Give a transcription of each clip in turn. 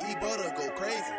E-Butter go crazy.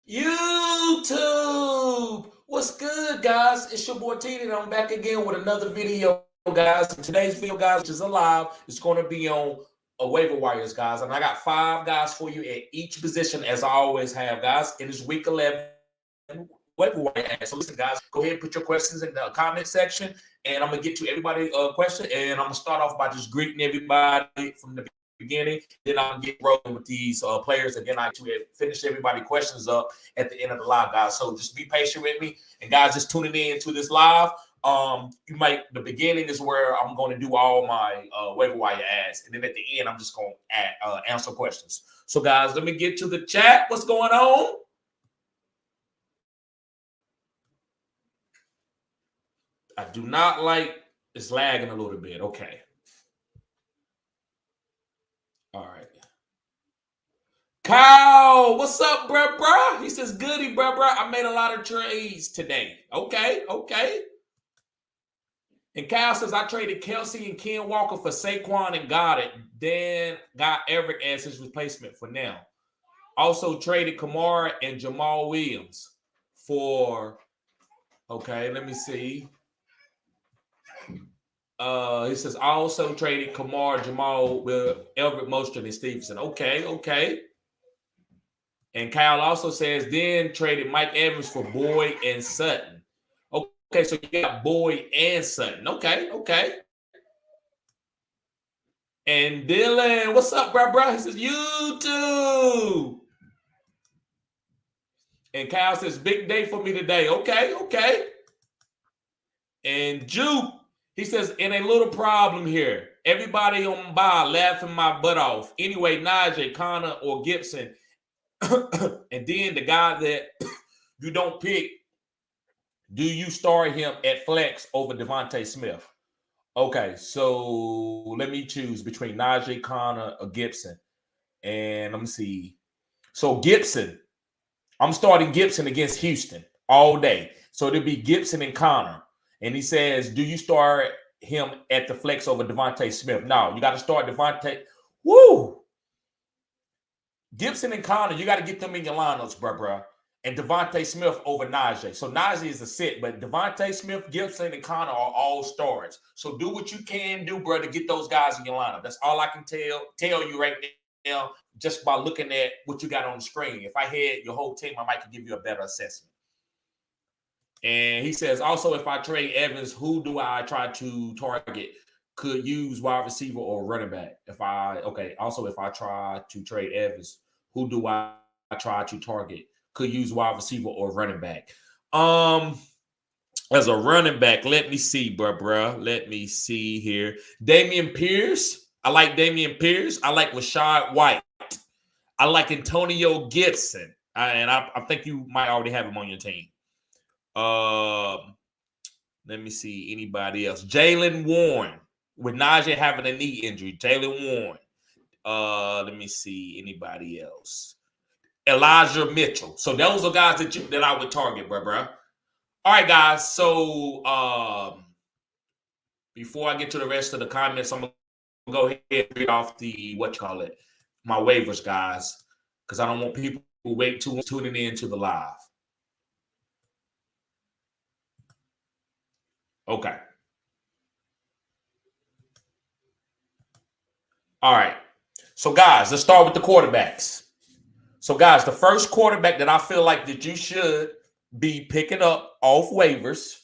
YouTube, what's good, guys? It's your boy T, and I'm back again with another video, guys. Today's video, guys, which is alive, it's going to be on waiver wires, guys, and I got 5 guys for you at each position, as I always have, guys. It is week 11 waiver wire. So listen, guys, go ahead and put your questions in the comment section, and I'm gonna get to everybody's question, and I'm gonna start off by just greeting everybody from the beginning. Then I'll get rolling with these players, and then I finish everybody questions up at the end of the live, guys. So just be patient with me, and guys, just tuning in to this live. The beginning is where I'm going to do all my waiver wire ads, and then at the end I'm just going to answer questions. So guys, let me get to the chat. What's going on? I do not like it's lagging a little bit. Okay. All right. Kyle, what's up, bruh? He says, goody, bruh. I made a lot of trades today. Okay. And Kyle says, I traded Kelsey and Ken Walker for Saquon and Goddard. Then got Everett as his replacement for now. Also traded Kamara and Jamal Williams for, okay, let me see. He says, I also traded Kamara, Jamal with Everett, Mostert, and Stevenson. Okay. And Kyle also says, then traded Mike Evans for Boyd and Sutton. Okay, so you got Boyd and Sutton. Okay. And Dylan, what's up, bro? He says, you too. And Kyle says, big day for me today. Okay. And Juke, he says, and a little problem here. Everybody on by laughing my butt off. Anyway, Najee, Connor, or Gibson. And then the guy that you don't pick, do you start him at flex over Devontae Smith? Okay, so let me choose between Najee, Connor, or Gibson. And let me see. So Gibson, I'm starting Gibson against Houston all day. So it'll be Gibson and Connor. And he says, do you start him at the flex over Devontae Smith? No, you got to start Devontae. Woo! Gibson and Connor, you got to get them in your lineups, bro. And Devontae Smith over Najee. So Najee is a sit, but Devontae Smith, Gibson, and Connor are all starts. So do what you can do, bro, to get those guys in your lineup. That's all I can tell you right now, just by looking at what you got on the screen. If I had your whole team, I might give you a better assessment. And he says, also, if I trade Evans, who do I try to target? Could use wide receiver or running back. Also, if I try to trade Evans, who do I try to target? Could use wide receiver or running back. As a running back, let me see, bro. Let me see here. Damian Pierce. I like Damian Pierce. I like Rashad White. I like Antonio Gibson. And I think you might already have him on your team. Let me see anybody else. Jaylen Warren. With Najee having a knee injury. Jaylen Warren. Let me see anybody else. Elijah Mitchell. So those are guys that I would target, bro. All right, guys. So before I get to the rest of the comments, I'm gonna go ahead and read off my waivers, guys, because I don't want people to wait too much tuning in to the live. Okay. All right. So, guys, let's start with the quarterbacks. So, guys, the first quarterback that I feel like that you should be picking up off waivers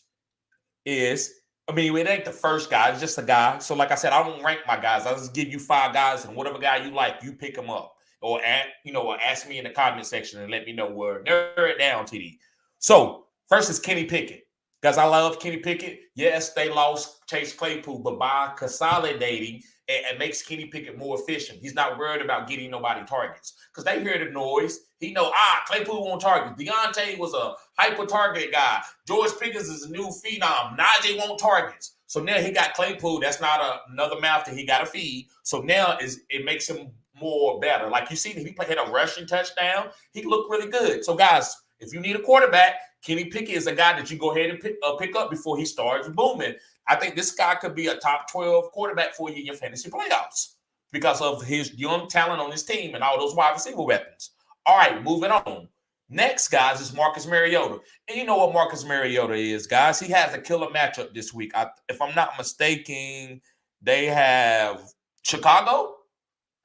is, it ain't the first guy. It's just a guy. So, like I said, I don't rank my guys. I'll just give you 5 guys, and whatever guy you like, you pick them up. Or, ask me in the comment section and let me know where. Narrow it down, TD. So, first is Kenny Pickett. Guys, I love Kenny Pickett. Yes, they lost Chase Claypool, but by consolidating, it makes Kenny Pickett more efficient. He's not worried about getting nobody targets because they hear the noise. He know, Claypool won't target. Deontay was a hyper-target guy. George Pickens is a new phenom. Najee won't targets. So now he got Claypool. That's not another mouth that he got to feed. So now it makes him more better. Like you see, he had a rushing touchdown. He looked really good. So, guys, if you need a quarterback, Kenny Pickett is a guy that you go ahead and pick up before he starts booming. I think this guy could be a top 12 quarterback for you in your fantasy playoffs because of his young talent on his team and all those wide receiver weapons. All right, moving on. Next, guys, is Marcus Mariota. And you know what Marcus Mariota is, guys. He has a killer matchup this week. If I'm not mistaken, they have Chicago.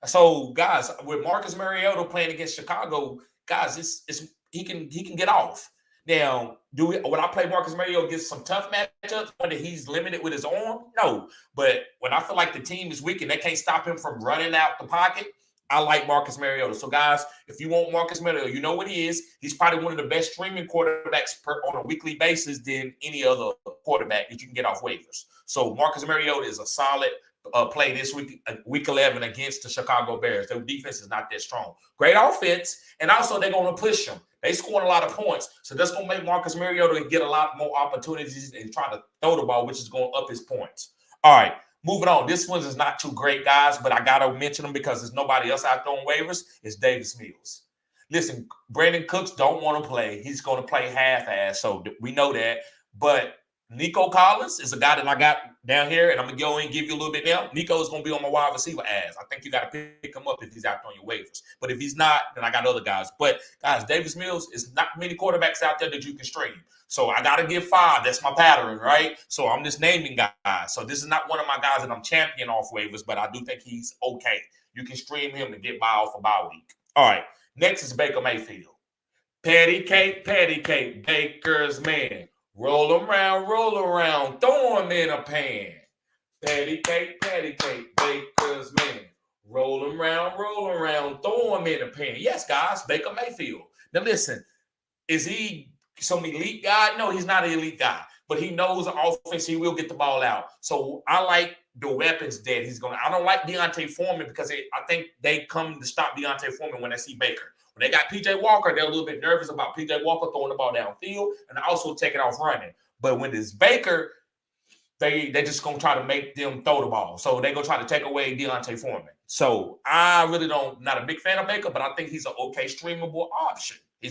So, guys, with Marcus Mariota playing against Chicago, guys, he can get off. Now, when I play Marcus Mariota against some tough matchups, whether he's limited with his arm? No. But when I feel like the team is weak and they can't stop him from running out the pocket, I like Marcus Mariota. So, guys, if you want Marcus Mariota, you know what he is. He's probably one of the best streaming quarterbacks on a weekly basis than any other quarterback that you can get off waivers. So, Marcus Mariota is a solid play this week, week 11 against the Chicago Bears. Their defense is not that strong. Great offense, and also they're going to push him. They scored a lot of points, so that's going to make Marcus Mariota get a lot more opportunities and try to throw the ball, which is going to up his points. All right, moving on. This one is not too great, guys, but I got to mention them because there's nobody else out there on waivers. It's Davis Mills. Listen, Brandon Cooks don't want to play. He's going to play half-ass, so we know that. But Nico Collins is a guy that I got down here, and I'm going to go and give you a little bit now. Nico's going to be on my wide receiver ass. I think you got to pick him up if he's out on your waivers. But if he's not, then I got other guys. But, guys, Davis Mills is not many quarterbacks out there that you can stream. So I got to give 5. That's my pattern, right? So I'm just naming guys. So this is not one of my guys that I'm championing off waivers, but I do think he's okay. You can stream him and get by off a bye week. All right. Next is Baker Mayfield. Patty cake, Baker's man. Roll around, throw him in a pan. Patty cake, Baker's man. Roll around, throw him in a pan. Yes, guys, Baker Mayfield. Now listen, is he some elite guy? No, he's not an elite guy, but he knows the offense. He will get the ball out. So I like the weapons that he's going to. I don't like Deontay Foreman because I think they come to stop Deontay Foreman when they see Baker. When they got P.J. Walker, they're a little bit nervous about P.J. Walker throwing the ball downfield and also taking off running. But when it's Baker, they just going to try to make them throw the ball. So they're going to try to take away Deontay Foreman. So I really not a big fan of Baker, but I think he's an okay streamable option. He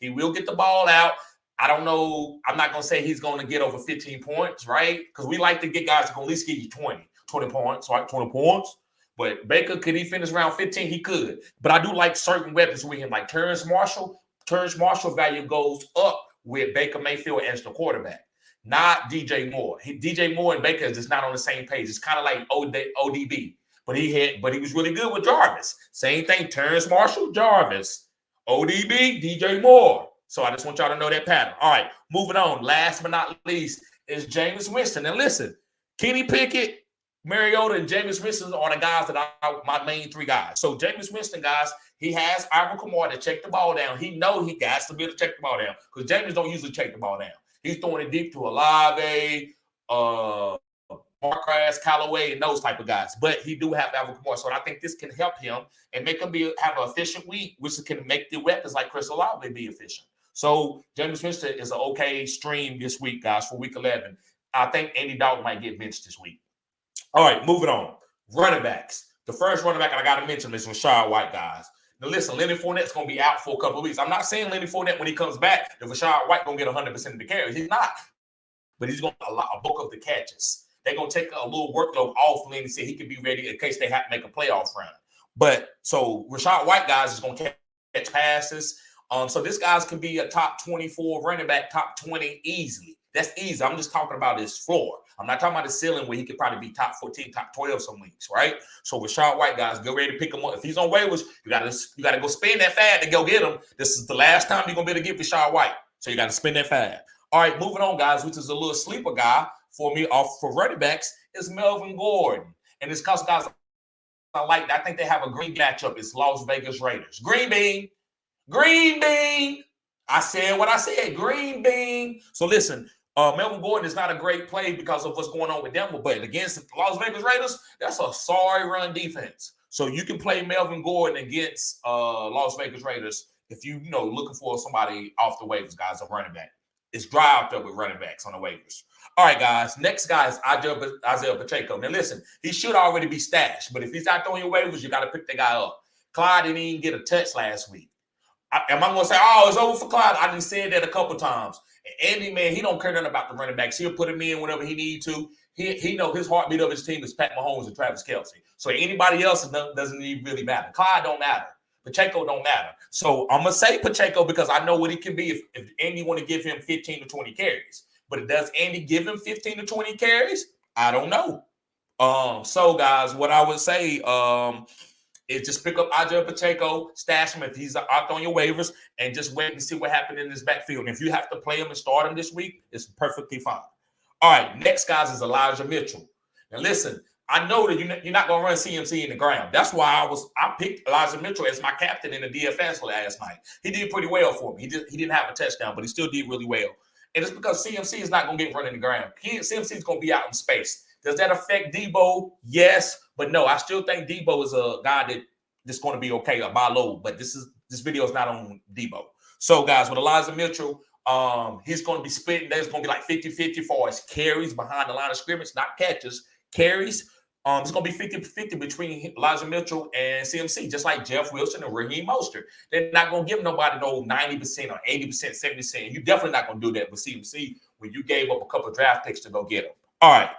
will get the ball out. I don't know. I'm not going to say he's going to get over 15 points, right? Because we like to get guys that can at least give you 20 points, right? 20 points. But Baker, could he finish around 15? He could. But I do like certain weapons with him, like Terrence Marshall. Terrence Marshall value goes up with Baker Mayfield as the quarterback, not DJ Moore. DJ Moore and Baker is just not on the same page. It's kind of like ODB. But he was really good with Jarvis. Same thing, Terrence Marshall, Jarvis. ODB, DJ Moore. So I just want y'all to know that pattern. All right, moving on. Last but not least is Jameis Winston. And listen, Kenny Pickett, Mariota, and Jameis Winston are the guys that are my main 3 guys. So Jameis Winston, guys, he has Alvin Kamara to check the ball down. He knows he has to be able to check the ball down because Jameis don't usually check the ball down. He's throwing it deep to Olave, Marquez, Callaway, and those type of guys. But he do have Alvin Kamara, so I think this can help him and make him have an efficient week, which can make the weapons like Chris Olave be efficient. So Jameis Winston is an okay stream this week, guys, for week 11. I think Andy Dalton might get benched this week. All right, moving on. Running backs. The first running back I got to mention is Rachaad White, guys. Now, listen, Leonard Fournette's going to be out for a couple of weeks. I'm not saying Leonard Fournette, when he comes back, that Rachaad White going to get 100% of the carries. He's not. But he's going to a bulk of the catches. They're going to take a little workload off Leonard so he can be ready in case they have to make a playoff run. But so Rachaad White, guys, is going to catch passes. So this guy's can be a top 24 running back, top 20 easily. That's easy. I'm just talking about his floor. I'm not talking about the ceiling where he could probably be top 14, top 12 some weeks, right? So Rachaad White, guys, get ready to pick him up. If he's on waivers, you gotta go spend that fab to go get him. This is the last time you're gonna be able to get Rachaad White. So you got to spend that fab. All right, moving on, guys, which is a little sleeper guy for me for running backs is Melvin Gordon. And it's because guys I think they have a green matchup. It's Las Vegas Raiders. Green bean. I said what I said. Green bean. So listen, Melvin Gordon is not a great play because of what's going on with Denver, but against the Las Vegas Raiders, that's a sorry run defense. So you can play Melvin Gordon against Las Vegas Raiders if you looking for somebody off the waivers, guys, a running back. It's dry out there with running backs on the waivers. All right, guys. Next guy is Isaiah Pacheco. Now, listen, he should already be stashed, but if he's out there on your waivers, you got to pick the guy up. Clyde didn't even get a touch last week. Am I going to say, it's over for Clyde? I just said that a couple times. And Andy, man, he don't care nothing about the running backs. He'll put him in whenever he needs to. He know his heartbeat of his team is Pat Mahomes and Travis Kelce. So anybody else doesn't even really matter. Clyde don't matter. Pacheco don't matter. So I'm going to say Pacheco because I know what he can be if Andy want to give him 15 to 20 carries. But does Andy give him 15 to 20 carries? I don't know. So, guys, what I would say is just pick up Isaiah Pacheco, stash him if he's out on your waivers, and just wait and see what happens in this backfield. And if you have to play him and start him this week, it's perfectly fine. All right, next, guys, is Elijah Mitchell. Now, listen, I know that you're not going to run CMC in the ground. That's why I picked Elijah Mitchell as my captain in the DFS last night. He did pretty well for me. He didn't have a touchdown, but he still did really well. And it's because CMC is not going to get run in the ground. CMC is going to be out in space. Does that affect Debo? Yes, but no. I still think Debo is a guy that's going to be okay, a buy low. But this video is not on Debo. So, guys, with Elijah Mitchell, he's going to be splitting. There's going to be like 50-50 for his carries behind the line of scrimmage, not catches, carries. It's going to be 50-50 between Elijah Mitchell and CMC, just like Jeff Wilson and Raheem Mostert. They're not going to give nobody no 90% or 80%, 70%. You're definitely not going to do that with CMC when you gave up a couple of draft picks to go get him. All right.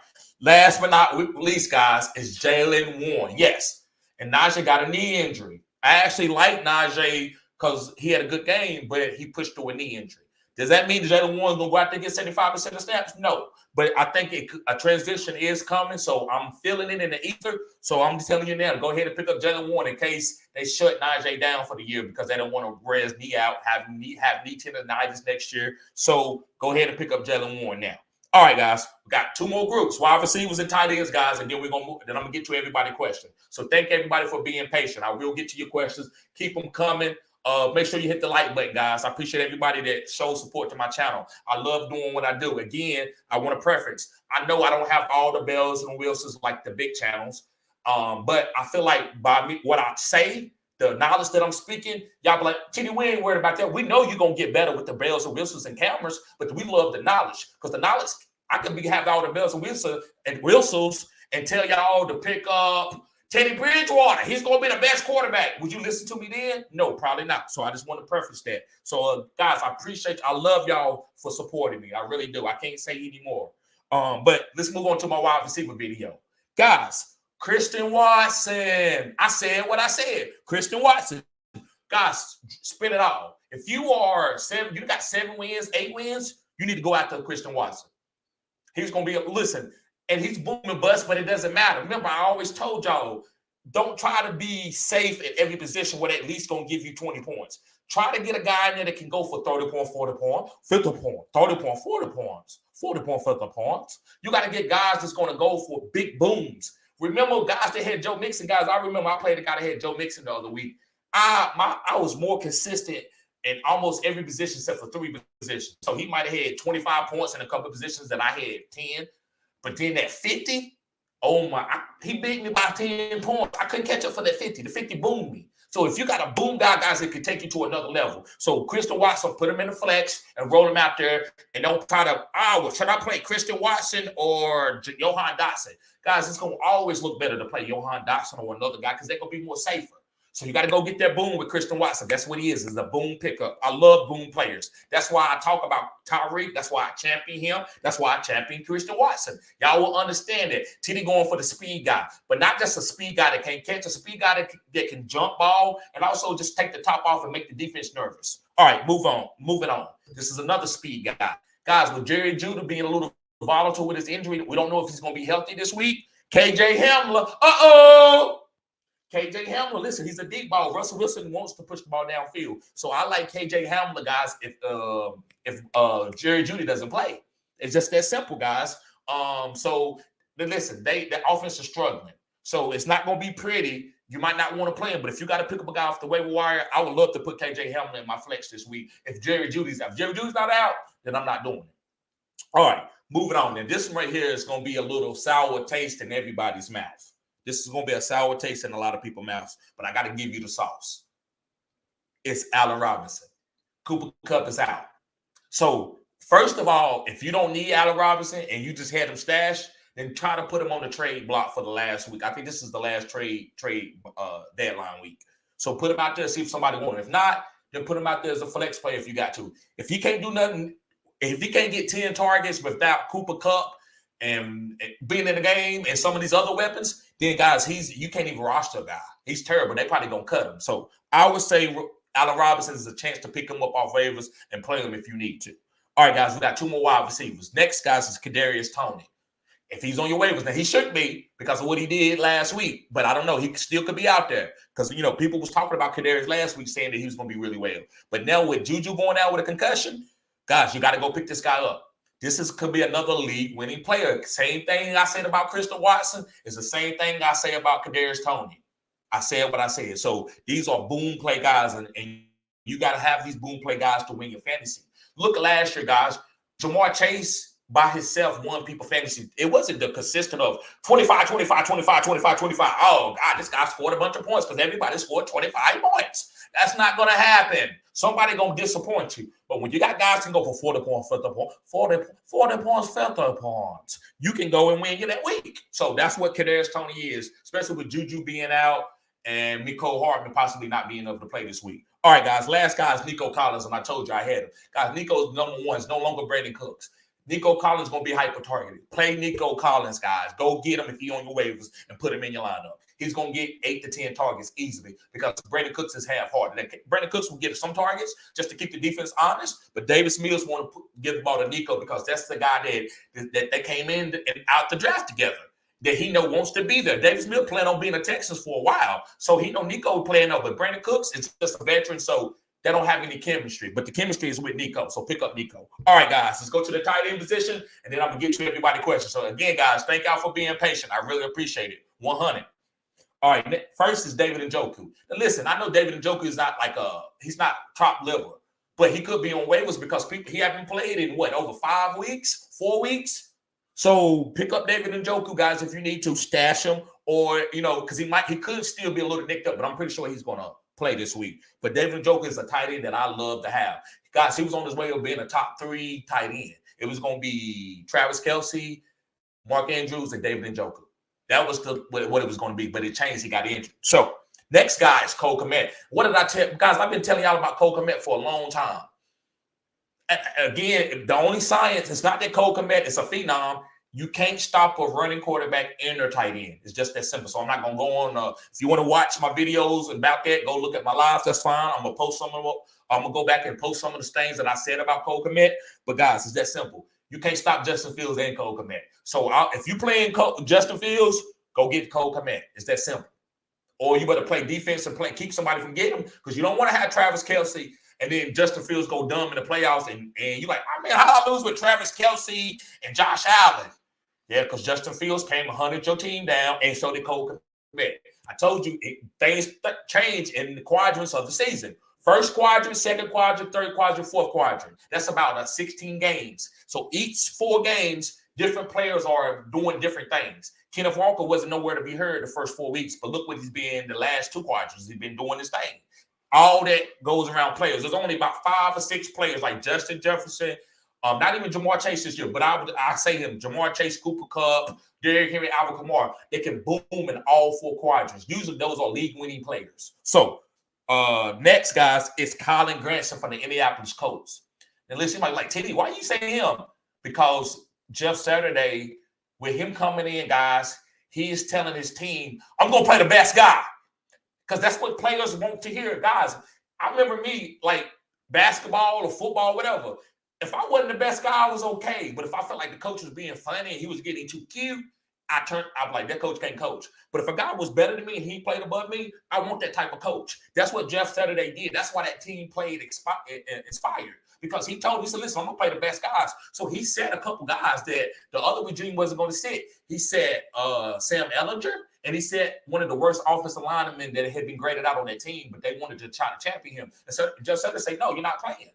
Last but not least, guys, is Jalen Warren. Yes. And Najee got a knee injury. I actually like Najee because he had a good game, but he pushed through a knee injury. Does that mean Jalen Warren's going to go out there and get 75% of snaps? No. But I think a transition is coming, so I'm feeling it in the ether. So I'm telling you now, go ahead and pick up Jalen Warren in case they shut Najee down for the year because they don't want to wear his knee out, have knee tendonitis next year. So go ahead and pick up Jalen Warren now. All right, guys, we got two more groups, wide receivers and tight ends, guys, and then we're gonna move. Then I'm gonna get to everybody's question. So thank everybody for being patient. I will get to your questions. Keep them coming. Make sure you hit the like button, guys. I appreciate everybody that shows support to my channel. I love doing what I do. Again, I want to preference. I know I don't have all the bells and whistles like the big channels, but I feel like by me, what I say, the knowledge that I'm speaking, y'all be like, Titty, we ain't worried about that. We know you're going to get better with the bells and whistles and cameras, but we love the knowledge because the knowledge, I could have all the bells and whistles and tell y'all to pick up Teddy Bridgewater. He's going to be the best quarterback. Would you listen to me then? No, probably not. So I just want to preface that. So, guys, I appreciate you. I love y'all for supporting me. I really do. I can't say anymore. But let's move on to my wide receiver video. Guys, Christian Watson. I said what I said. Christian Watson. Guys, spin it all. If you got 7 wins, 8 wins, you need to go after Christian Watson. He's going to be, listen, and he's booming bust, but it doesn't matter. Remember, I always told y'all, don't try to be safe at every position where they at least going to give you 20 points. Try to get a guy in there that can go for 30 points, 40 points, 50 points, 30 points, 40 points, 40 points, 50 points. You got to get guys that's going to go for big booms. Remember guys that had Joe Mixon, guys. I remember I played a guy that had Joe Mixon the other week. I was more consistent in almost every position except for 3 positions. So he might have had 25 points in a couple of positions that I had 10. But then that 50, oh my, he beat me by 10 points. I couldn't catch up for that 50. The 50 boomed me. So if you got a boom guy, guys, it could take you to another level. So Christian Watson, put him in the flex and roll him out there. And don't try to, well, should I play Christian Watson or Johan Dotson? Guys, it's going to always look better to play Johan Dotson or another guy because they're going to be more safer. So you got to go get that boom with Christian Watson. That's what he is a boom pickup. I love boom players. That's why I talk about Tyreek. That's why I champion him. That's why I champion Christian Watson. Y'all will understand it. Titty going for the speed guy, but not just a speed guy that can't catch, a speed guy that can jump ball and also just take the top off and make the defense nervous. All right, moving on. This is another speed guy. Guys, with Jerry Judy being a little volatile with his injury, we don't know if he's going to be healthy this week. KJ Hamler, KJ Hamler, listen, he's a deep ball. Russell Wilson wants to push the ball downfield. So I like KJ Hamler, guys, if Jerry Judy doesn't play. It's just that simple, guys. So listen, the offense is struggling. So it's not going to be pretty. You might not want to play him, but if you got to pick up a guy off the waiver wire, I would love to put KJ Hamler in my flex this week. If Jerry Judy's out. If Jerry Judy's not out, then I'm not doing it. All right, moving on. And this one right here is going to be a little sour taste in everybody's mouth. This is going to be a sour taste in a lot of people's mouths, but I got to give you the sauce. It's Allen Robinson. Cooper Kupp is out. So, first of all, if you don't need Allen Robinson and you just had him stashed, then try to put him on the trade block for the last week. I think this is the last trade deadline week. So, put him out there, see if somebody wants him. If not, then put him out there as a flex player if you got to. If he can't do nothing, if he can't get 10 targets without Cooper Kupp and being in the game and some of these other weapons, then guys, you can't even roster a guy. He's terrible. They probably gonna cut him. So I would say Allen Robinson is a chance to pick him up off waivers and play him if you need to. All right, guys, we got 2 more wide receivers. Next, guys, is Kadarius Toney. If he's on your waivers, now he should be because of what he did last week, but I don't know. He still could be out there because people was talking about Kadarius last week saying that he was gonna be really well. But now with Juju going out with a concussion, guys, you got to go pick this guy up. Could be another league-winning player. Same thing I said about Christian Watson is the same thing I say about Kadarius Toney. I said what I said. So these are boom play guys, and you got to have these boom play guys to win your fantasy. Look at last year, guys. Jamar Chase by himself won people fantasy. It wasn't the consistent of 25, 25, 25, 25, 25. Oh, God, this guy scored a bunch of points because everybody scored 25 points. That's not going to happen. Somebody going to disappoint you. But when you got guys can go for 40 points, 50 points, 40 points, 50 points, you can go and win you that week. So that's what Kadarius Toney is, especially with Juju being out and Mecole Hardman possibly not being able to play this week. All right, guys, last guy is Nico Collins, and I told you I had him. Guys, Nico's number 1 is no longer Brandon Cooks. Nico Collins going to be hyper-targeted. Play Nico Collins, guys. Go get him if he's on your waivers and put him in your lineup. He's going to get 8 to 10 targets easily because Brandon Cooks is half-hearted. Brandon Cooks will get some targets just to keep the defense honest, but Davis Mills want to give the ball to Nico because that's the guy that they came in and out the draft together, that he wants to be there. Davis Mills planned on being a Texans for a while, so he Nico playing up, but Brandon Cooks is just a veteran, so they don't have any chemistry, but the chemistry is with Nico, so pick up Nico. All right, guys, let's go to the tight end position, and then I'm going to get to everybody's questions. So, again, guys, thank y'all for being patient. I really appreciate it. 100. All right, first is David Njoku. Now, listen, I know David Njoku is not he's not top level, but he could be on waivers because he haven't played in, over 5 weeks, 4 weeks? So pick up David Njoku, guys, if you need to. Stash him or, because he could still be a little nicked up, but I'm pretty sure he's going to play this week. But David Njoku is a tight end that I love to have. Guys, he was on his way of being a top 3 tight end. It was going to be Travis Kelce, Mark Andrews, and David Njoku. That was what it was going to be, but it changed. He got injured. So next guy is Cole Kmet. What did I tell guys? I've been telling y'all about Cole Kmet for a long time. And again, the only science, it's not that Cole Kmet is a phenom. You can't stop a running quarterback and their tight end. It's just that simple. So I'm not going to go on. If you want to watch my videos about that, go look at my lives. That's fine. I'm going to post some of them. I'm going to go back and post some of the things that I said about Cole Kmet. But, guys, it's that simple. You can't stop Justin Fields and Cole Kmet. So if you playing Justin Fields, go get Cole Kmet. It's that simple. Or you better play defense and keep somebody from getting him because you don't want to have Travis Kelce and then Justin Fields go dumb in the playoffs and you're like, oh, man, how I lose with Travis Kelce and Josh Allen? Yeah, because Justin Fields came and hunted your team down, and so did Cole Kmet. I told you things change in the quadrants of the season. First quadrant, second quadrant, third quadrant, fourth quadrant. That's about 16 games. So each 4 games, different players are doing different things. Kenneth Walker wasn't nowhere to be heard the first 4 weeks, but look what he's been the last 2 quadrants. He's been doing his thing. All that goes around players. There's only about 5 or 6 players like Justin Jefferson, not even Jamar Chase this year, but I say him, Jamar Chase, Cooper Kupp, Derrick Henry, Alvin Kamara. They can boom in all 4 quadrants. Usually those are league-winning players. So next, guys, is Colin Granson from the Indianapolis Colts. And listen, like, Teddy, why are you saying him? Because Jeff Saturday, with him coming in, guys, he is telling his team, I'm going to play the best guy. Because that's what players want to hear. Guys, I remember me, like, basketball or football, whatever. If I wasn't the best guy, I was okay. But if I felt like the coach was being funny and he was getting too cute, I'm like, that coach can't coach. But if a guy was better than me and he played above me, I want that type of coach. That's what Jeff Saturday did. That's why that team played inspired. Because he told me, he said, listen, I'm going to play the best guys. So he said a couple guys that the other regime wasn't going to sit. He said Sam Ehlinger, and he said one of the worst offensive linemen that had been graded out on that team, but they wanted to try to champion him. And so Jeff Saturday said, no, you're not playing.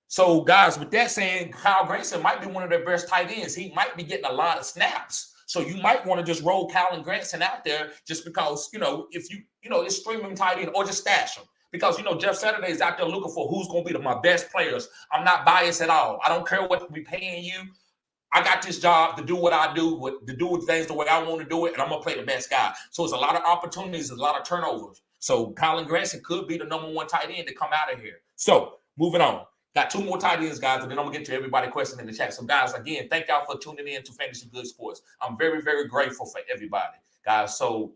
So, guys, with that saying, Kyle Granson might be one of their best tight ends. He might be getting a lot of snaps. So you might want to just roll Colin Granson out there just because, if it's streaming tight end or just stash him. Because, Jeff Saturday is out there looking for who's going to be my best players. I'm not biased at all. I don't care what we're paying you. I got this job to do what I do, to do things the way I want to do it, and I'm going to play the best guy. So it's a lot of opportunities, a lot of turnovers. So Colin Granson could be the number 1 tight end to come out of here. So moving on. Got 2 more tight ends, guys, and then I'm going to get to everybody's question in the chat. So, guys, again, thank y'all for tuning in to Fantasy Good Sports. I'm very, very grateful for everybody, guys. So,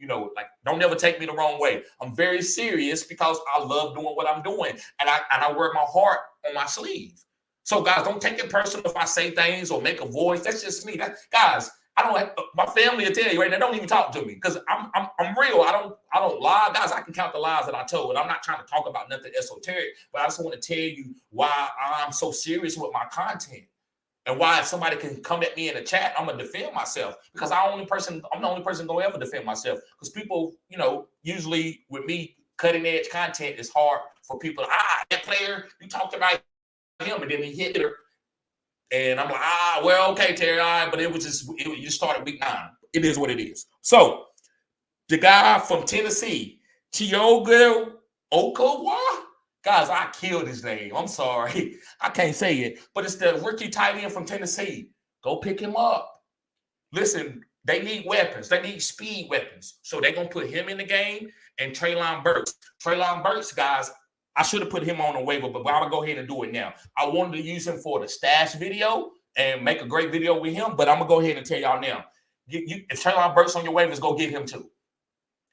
don't ever take me the wrong way. I'm very serious because I love doing what I'm doing, and I wear my heart on my sleeve. So, guys, don't take it personal if I say things or make a voice. That's just me. Guys, my family will tell you right now, don't even talk to me because I'm real. I don't lie. Guys, I can count the lies that I told. I'm not trying to talk about nothing esoteric, but I just want to tell you why I'm so serious with my content and why if somebody can come at me in the chat, I'm going to defend myself because I'm the only person going to ever defend myself because people, usually with me cutting edge content, it's hard for people. That player, you talked about him and then he hit her. And I'm like, well, okay, Terry, all right, but you started week 9. It is what it is. So, the guy from Tennessee, Chiogo Okawa, guys, I killed his name. I'm sorry. I can't say it, but it's the rookie tight end from Tennessee. Go pick him up. Listen, they need weapons. They need speed weapons. So, they're going to put him in the game and Treylon Burks. Treylon Burks, guys, I should have put him on the waiver, but I'm going to go ahead and do it now. I wanted to use him for the stash video and make a great video with him. But I'm gonna go ahead and tell y'all now. If Treylon Burks on your waivers, go get him too.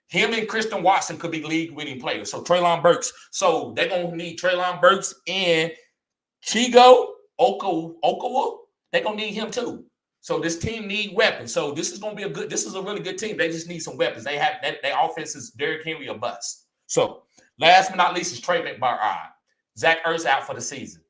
Him and Christian Watson could be league-winning players. So Treylon Burks. So they're gonna need Treylon Burks and Chigo Okawa. They're gonna need him too. So this team need weapons. So this is gonna be this is a really good team. They just need some weapons. They have their offense is Derrick Henry or bust. So last but not least is Trey McBride. Zach Ertz out for the season.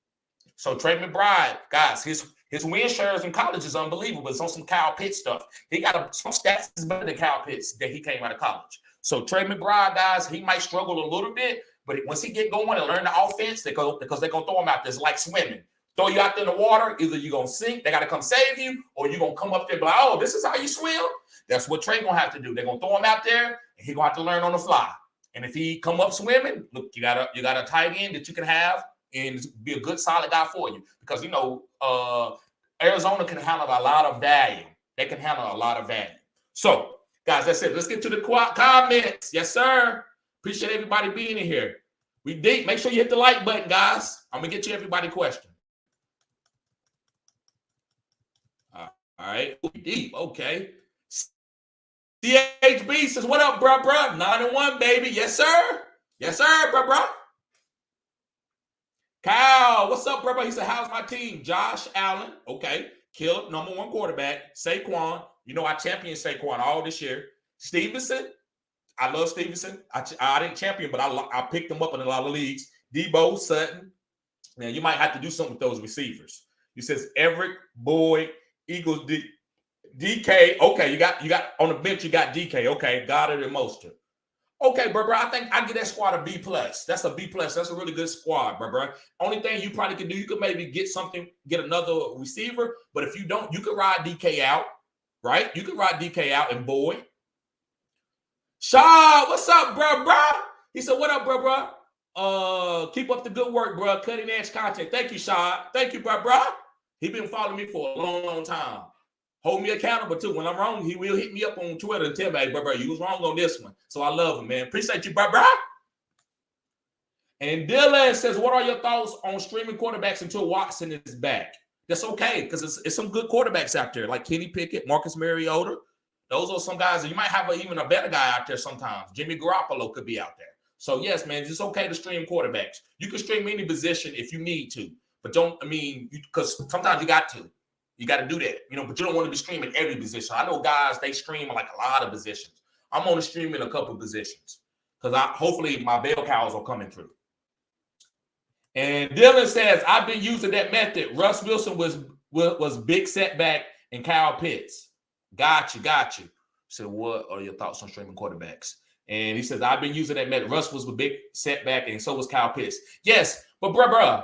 So Trey McBride, guys, his win shares in college is unbelievable. It's on some Kyle Pitts stuff. He got some stats is better than Kyle Pitts that he came out of college. So Trey McBride, guys, he might struggle a little bit, but once he get going and learn the offense, because they're gonna throw him out there. It's like swimming. Throw you out there in the water, either you're gonna sink, they gotta come save you, or you're gonna come up there and be like, oh, this is how you swim. That's what Trey gonna have to do. They're gonna throw him out there, and he's gonna have to learn on the fly. And if he come up swimming, look, you got a tight end that you can have and be a good solid guy for you. Because Arizona can handle a lot of value. They can handle a lot of value. So, guys, that's it. Let's get to the comments. Yes, sir. Appreciate everybody being in here. We deep. Make sure you hit the like button, guys. I'm gonna get you everybody question. All right. Deep. Okay. CHB says, what up, bruh? 9-1, baby. Yes, sir. Yes, sir, bruh. Kyle, what's up, bruh? He said, how's my team? Josh Allen. Okay. Killed #1 quarterback. Saquon. You know, I championed Saquon all this year. Stevenson. I love Stevenson. I didn't champion, but I picked him up in a lot of leagues. Debo, Sutton. Now, you might have to do something with those receivers. He says, Everett, Boyd, Eagles, DK. Okay, you got on the bench, you got DK. Okay, Goddard and Mostert. Okay, bro. I think I get that squad a B+. That's a B+. That's a really good squad, bro. Only thing you probably could do, you could maybe get another receiver. But if you don't, you could ride DK out, right? You could ride DK out and Boyd. Shaw, what's up, bro? He said, what up, bro? Keep up the good work, bro. Cutting edge content. Thank you, Shaw. Thank you, bro. He been following me for a long time. Hold me accountable, too. When I'm wrong, he will hit me up on Twitter and tell me, hey, bro, you was wrong on this one. So I love him, man. Appreciate you, bro. And Dylan says, what are your thoughts on streaming quarterbacks until Watson is back? That's okay, because it's some good quarterbacks out there, like Kenny Pickett, Marcus Mariota. Those are some guys that you might have even a better guy out there sometimes. Jimmy Garoppolo could be out there. So, yes, man, it's okay to stream quarterbacks. You can stream any position if you need to. But because sometimes you got to. You got to do that, but you don't want to be streaming every position. I know guys, they stream like a lot of positions. I'm only streaming a couple of positions because hopefully my bell cows are coming through. And Dylan says, I've been using that method. Russ Wilson was big setback and Kyle Pitts. Got you. So what are your thoughts on streaming quarterbacks? And he says, I've been using that method. Russ was a big setback and so was Kyle Pitts. Yes, but bruh,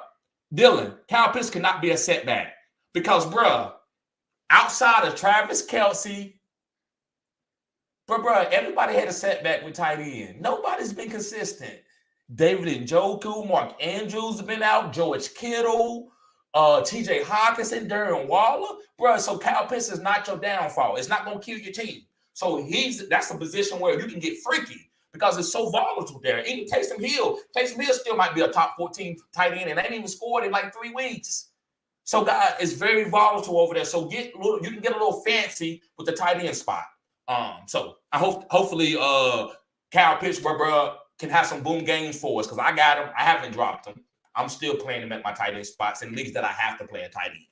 Dylan, Kyle Pitts cannot be a setback. Because, bruh, outside of Travis Kelce, bruh, everybody had a setback with tight end. Nobody's been consistent. David Njoku, Mark Andrews have been out. George Kittle, TJ Hawkinson, Darren Waller. Bruh, so Kyle Pitts is not your downfall. It's not going to kill your team. So that's a position where you can get freaky because it's so volatile there. Even Taysom Hill still might be a top 14 tight end and they ain't even scored in like 3 weeks. So, guys, it's very volatile over there. So you can get a little fancy with the tight end spot. So I hopefully Kyle Pitts, bro, can have some boom games for us because I got him. I haven't dropped him. I'm still playing him at my tight end spots in leagues that I have to play a tight end.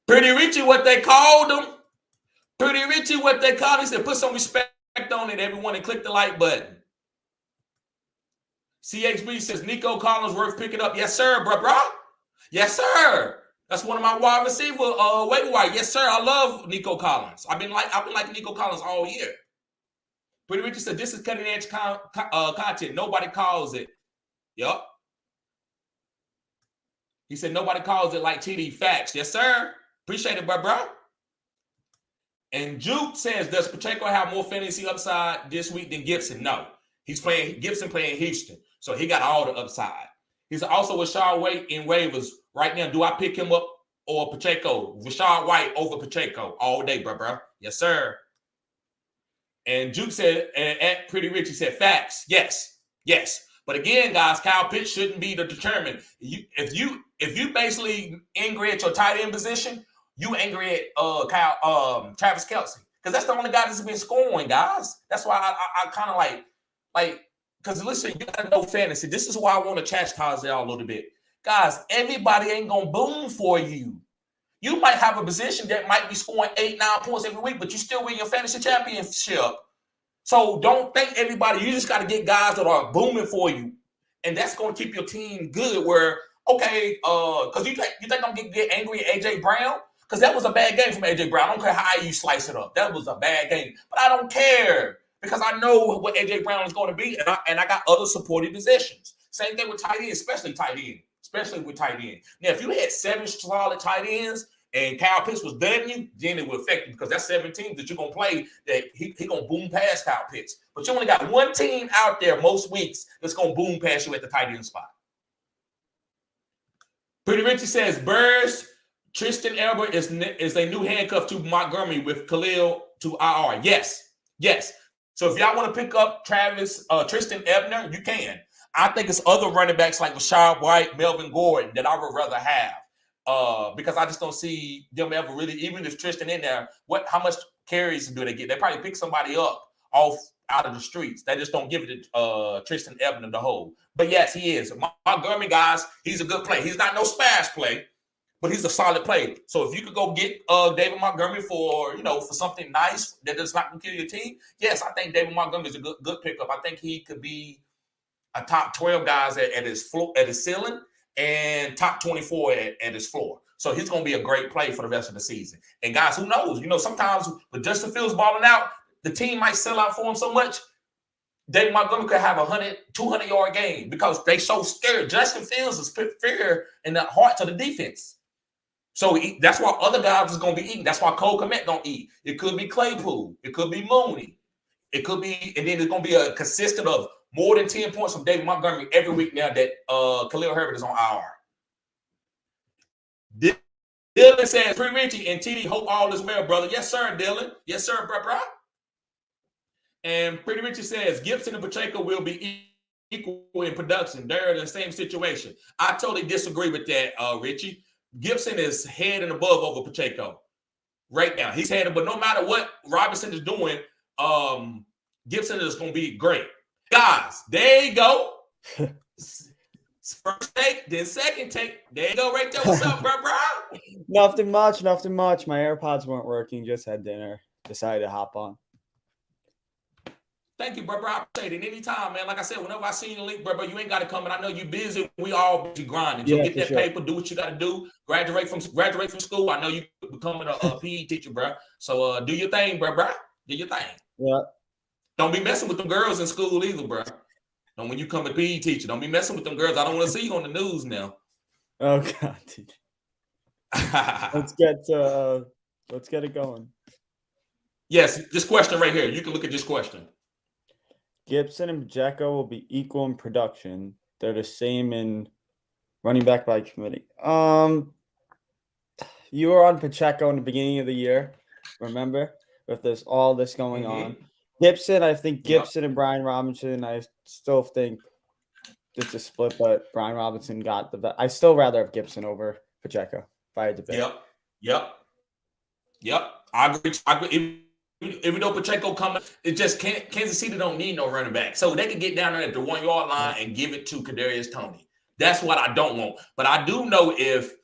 Pretty Richie, what they called him. He said, put some respect on it, everyone, and click the like button. CHB says, Nico Collins worth picking up. Yes, sir, bro. Yes, sir. That's one of my wide receiver waiver wire. Yes, sir. I love Nico Collins. I've been liking Nico Collins all year. Pretty Richard said, this is cutting edge content. Nobody calls it. Yup. He said, nobody calls it like TD Facts. Yes, sir. Appreciate it, bro. And Juke says, does Pacheco have more fantasy upside this week than Gibson? No. Gibson playing Houston. So he got all the upside. He's also Rashad White in waivers right now. Do I pick him up or Pacheco? Rashad White over Pacheco all day, bro. Yes, sir. And Juke said, at Pretty Rich, he said, facts. Yes. But again, guys, Kyle Pitts shouldn't be the determinant. If you basically angry at your tight end position, you angry at Travis Kelce, because that's the only guy that's been scoring, guys. That's why I kind of like because listen, you gotta know fantasy. This is why I want to chastise y'all a little bit, guys. Everybody ain't gonna boom for you. You might have a position that might be scoring 8-9 points every week, but you still win your fantasy championship. So don't think everybody. You just got to get guys that are booming for you, and that's going to keep your team good. Where okay, because you think I'm gonna get angry at AJ Brown, because that was a bad game from AJ Brown. I don't care how you slice it up. That was a bad game, but I don't care because I know what AJ Brown is going to be, and I got other supporting positions. Same thing with tight end, especially with tight end. Now, if you had 7 solid tight ends and Kyle Pitts was better than you, then it would affect you, because that's 7 teams that you're going to play that he going to boom past Kyle Pitts. But you only got 1 team out there most weeks that's going to boom past you at the tight end spot. Pretty Richie says, Burrs, Tristan Elber is a new handcuff to Montgomery with Khalil to IR. Yes. So if y'all want to pick up Tristan Ebner, you can. I think it's other running backs like Rashad White, Melvin Gordon that I would rather have. Because I just don't see them ever really, even if Tristan in there, how much carries do they get? They probably pick somebody up out of the streets. They just don't give it to Tristan Ebner the whole. But yes, he is. Montgomery, guys, he's a good play. He's not no smash play, but he's a solid play. So if you could go get David Montgomery for something nice that does not kill your team, yes, I think David Montgomery is a good pickup. I think he could be a top 12 guys at his ceiling, and top 24 at his floor. So he's going to be a great play for the rest of the season. And guys, who knows? Sometimes with Justin Fields balling out, the team might sell out for him so much, David Montgomery could have 200-yard game because they so scared. Justin Fields is fear in the hearts of the defense. So that's why other guys is going to be eating. That's why Cole Kmet going to eat. It could be Claypool. It could be Mooney. It could be, and then it's going to be a consistent of more than 10 points from David Montgomery every week now that Khalil Herbert is on IR. Dylan says, Pretty Richie and TD, hope all is well, brother. Yes, sir, Dylan. Yes, sir, bro. And Pretty Richie says, Gibson and Pacheco will be equal in production. They're in the same situation. I totally disagree with that, Richie. Gibson is head and above over Pacheco right now. He's headed, but no matter what Robinson is doing, Gibson is going to be great. Guys, there you go. First take, then second take. There you go right there. What's up, bro? Nothing much. My AirPods weren't working. Just had dinner. Decided to hop on. Thank you, bro. I appreciate it. Anytime, man. Like I said, whenever I see you link, bro, you ain't got to come. And I know you're busy. We all busy grinding. So get that paper, do what you got to do. Graduate from school. I know you becoming a PE teacher, bro. So do your thing, bro. Do your thing. Yeah. Don't be messing with them girls in school either, bro. And when you come to PE teacher, don't be messing with them girls. I don't want to see you on the news now. Oh God, dude. Let's get it going. Yes, this question right here. You can look at this question. Gibson and Pacheco will be equal in production. They're the same in running back by committee. You were on Pacheco in the beginning of the year, remember? With all this going on. Gibson, I think Gibson and Brian Robinson, I still think it's a split, but Brian Robinson got the best. I still rather have Gibson over Pacheco if I had to pick. Yep. I agree. Even though Pacheco coming, it just can't. Kansas City don't need no running back, so they can get down there at the 1-yard line and give it to Kadarius Toney. That's what I don't want. But I do know if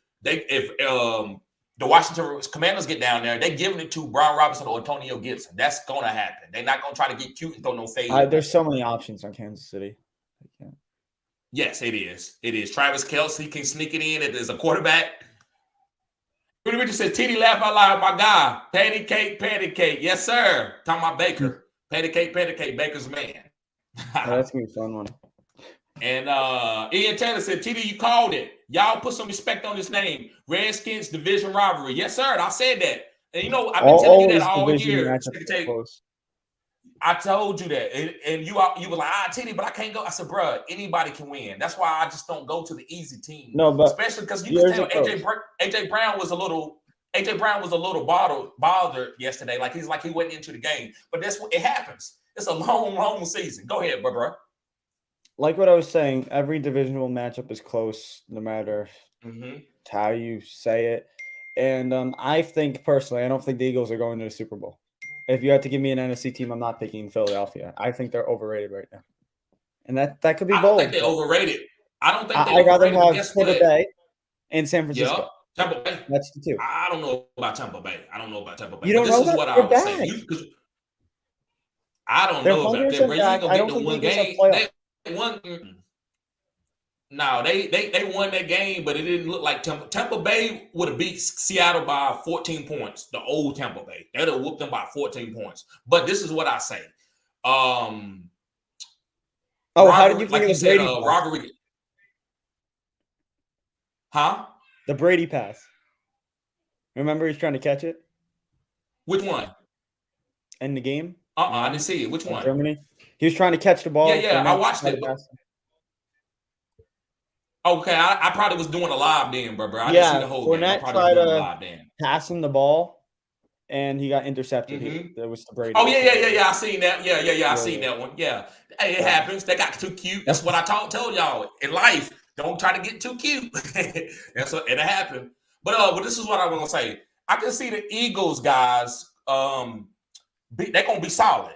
the Washington Commanders get down there, they're giving it to Brian Robinson or Antonio Gibson. That's going to happen. They're not going to try to get cute and throw no fade. There's so many options on Kansas City. Yes, it is. Travis Kelce can sneak it in as a quarterback. Pretty Richard says, TD laugh out loud, my guy. Patty cake. Yes, sir. Talking about Baker. Patty cake, Baker's man. That's going to be a fun one. And Ian Taylor said, TD, you called it. Y'all put some respect on his name. Redskins division rivalry. Yes, sir. I said that. And I've been telling you that all year. I told you that. And you were like, TD, but I can't go. I said, bro, anybody can win. That's why I just don't go to the easy team. No, but especially because you can tell AJ Brown was a little bothered yesterday. Like he went into the game. But that's what it happens. It's a long season. Go ahead, bro. like what I was saying, every divisional matchup is close, no matter Mm-hmm. how you say it. And I think personally, I don't think the Eagles are going to the Super Bowl. If you had to give me an NFC team, I'm not picking Philadelphia. I think they're overrated right now, and that could be I don't think bold. they But overrated. I don't think they I'd rather overrated, but have guess Tampa what? Bay and San Yeah, Francisco. Tampa Bay. That's the two. I don't know about Tampa Bay. I don't know about Tampa Bay. You But don't this know is that what I they're would say. back. Because I don't Their know about hunters that, are bro. You ain't back. gonna I get don't the think the one Eagles have game. playoffs. They won. No, they won that game, but it didn't look like Tampa Bay would have beat Seattle by 14 points. The old Tampa Bay. They'd have whooped them by 14 points. But this is what I say. Oh, how did you think Like of you the said, Brady pass? Roderick. Huh? The Brady pass. Remember, he's trying to catch it Which one? in the game. I didn't see it. Which one? Germany. He was trying to catch the ball. Yeah, I watched it. Pass. Okay, I probably was doing a live then, bro. I didn't see the whole game. I Fournette probably was tried doing a to live then. pass him the ball, and he got intercepted. Mm-hmm. It was the Brady. Oh, yeah. I seen that. Yeah. I seen that one. Yeah. Hey, it happens. They got too cute. That's what I told y'all. In life, don't try to get too cute. That's what it happened. But this is what I want to say. I can see the Eagles guys, they're gonna be solid.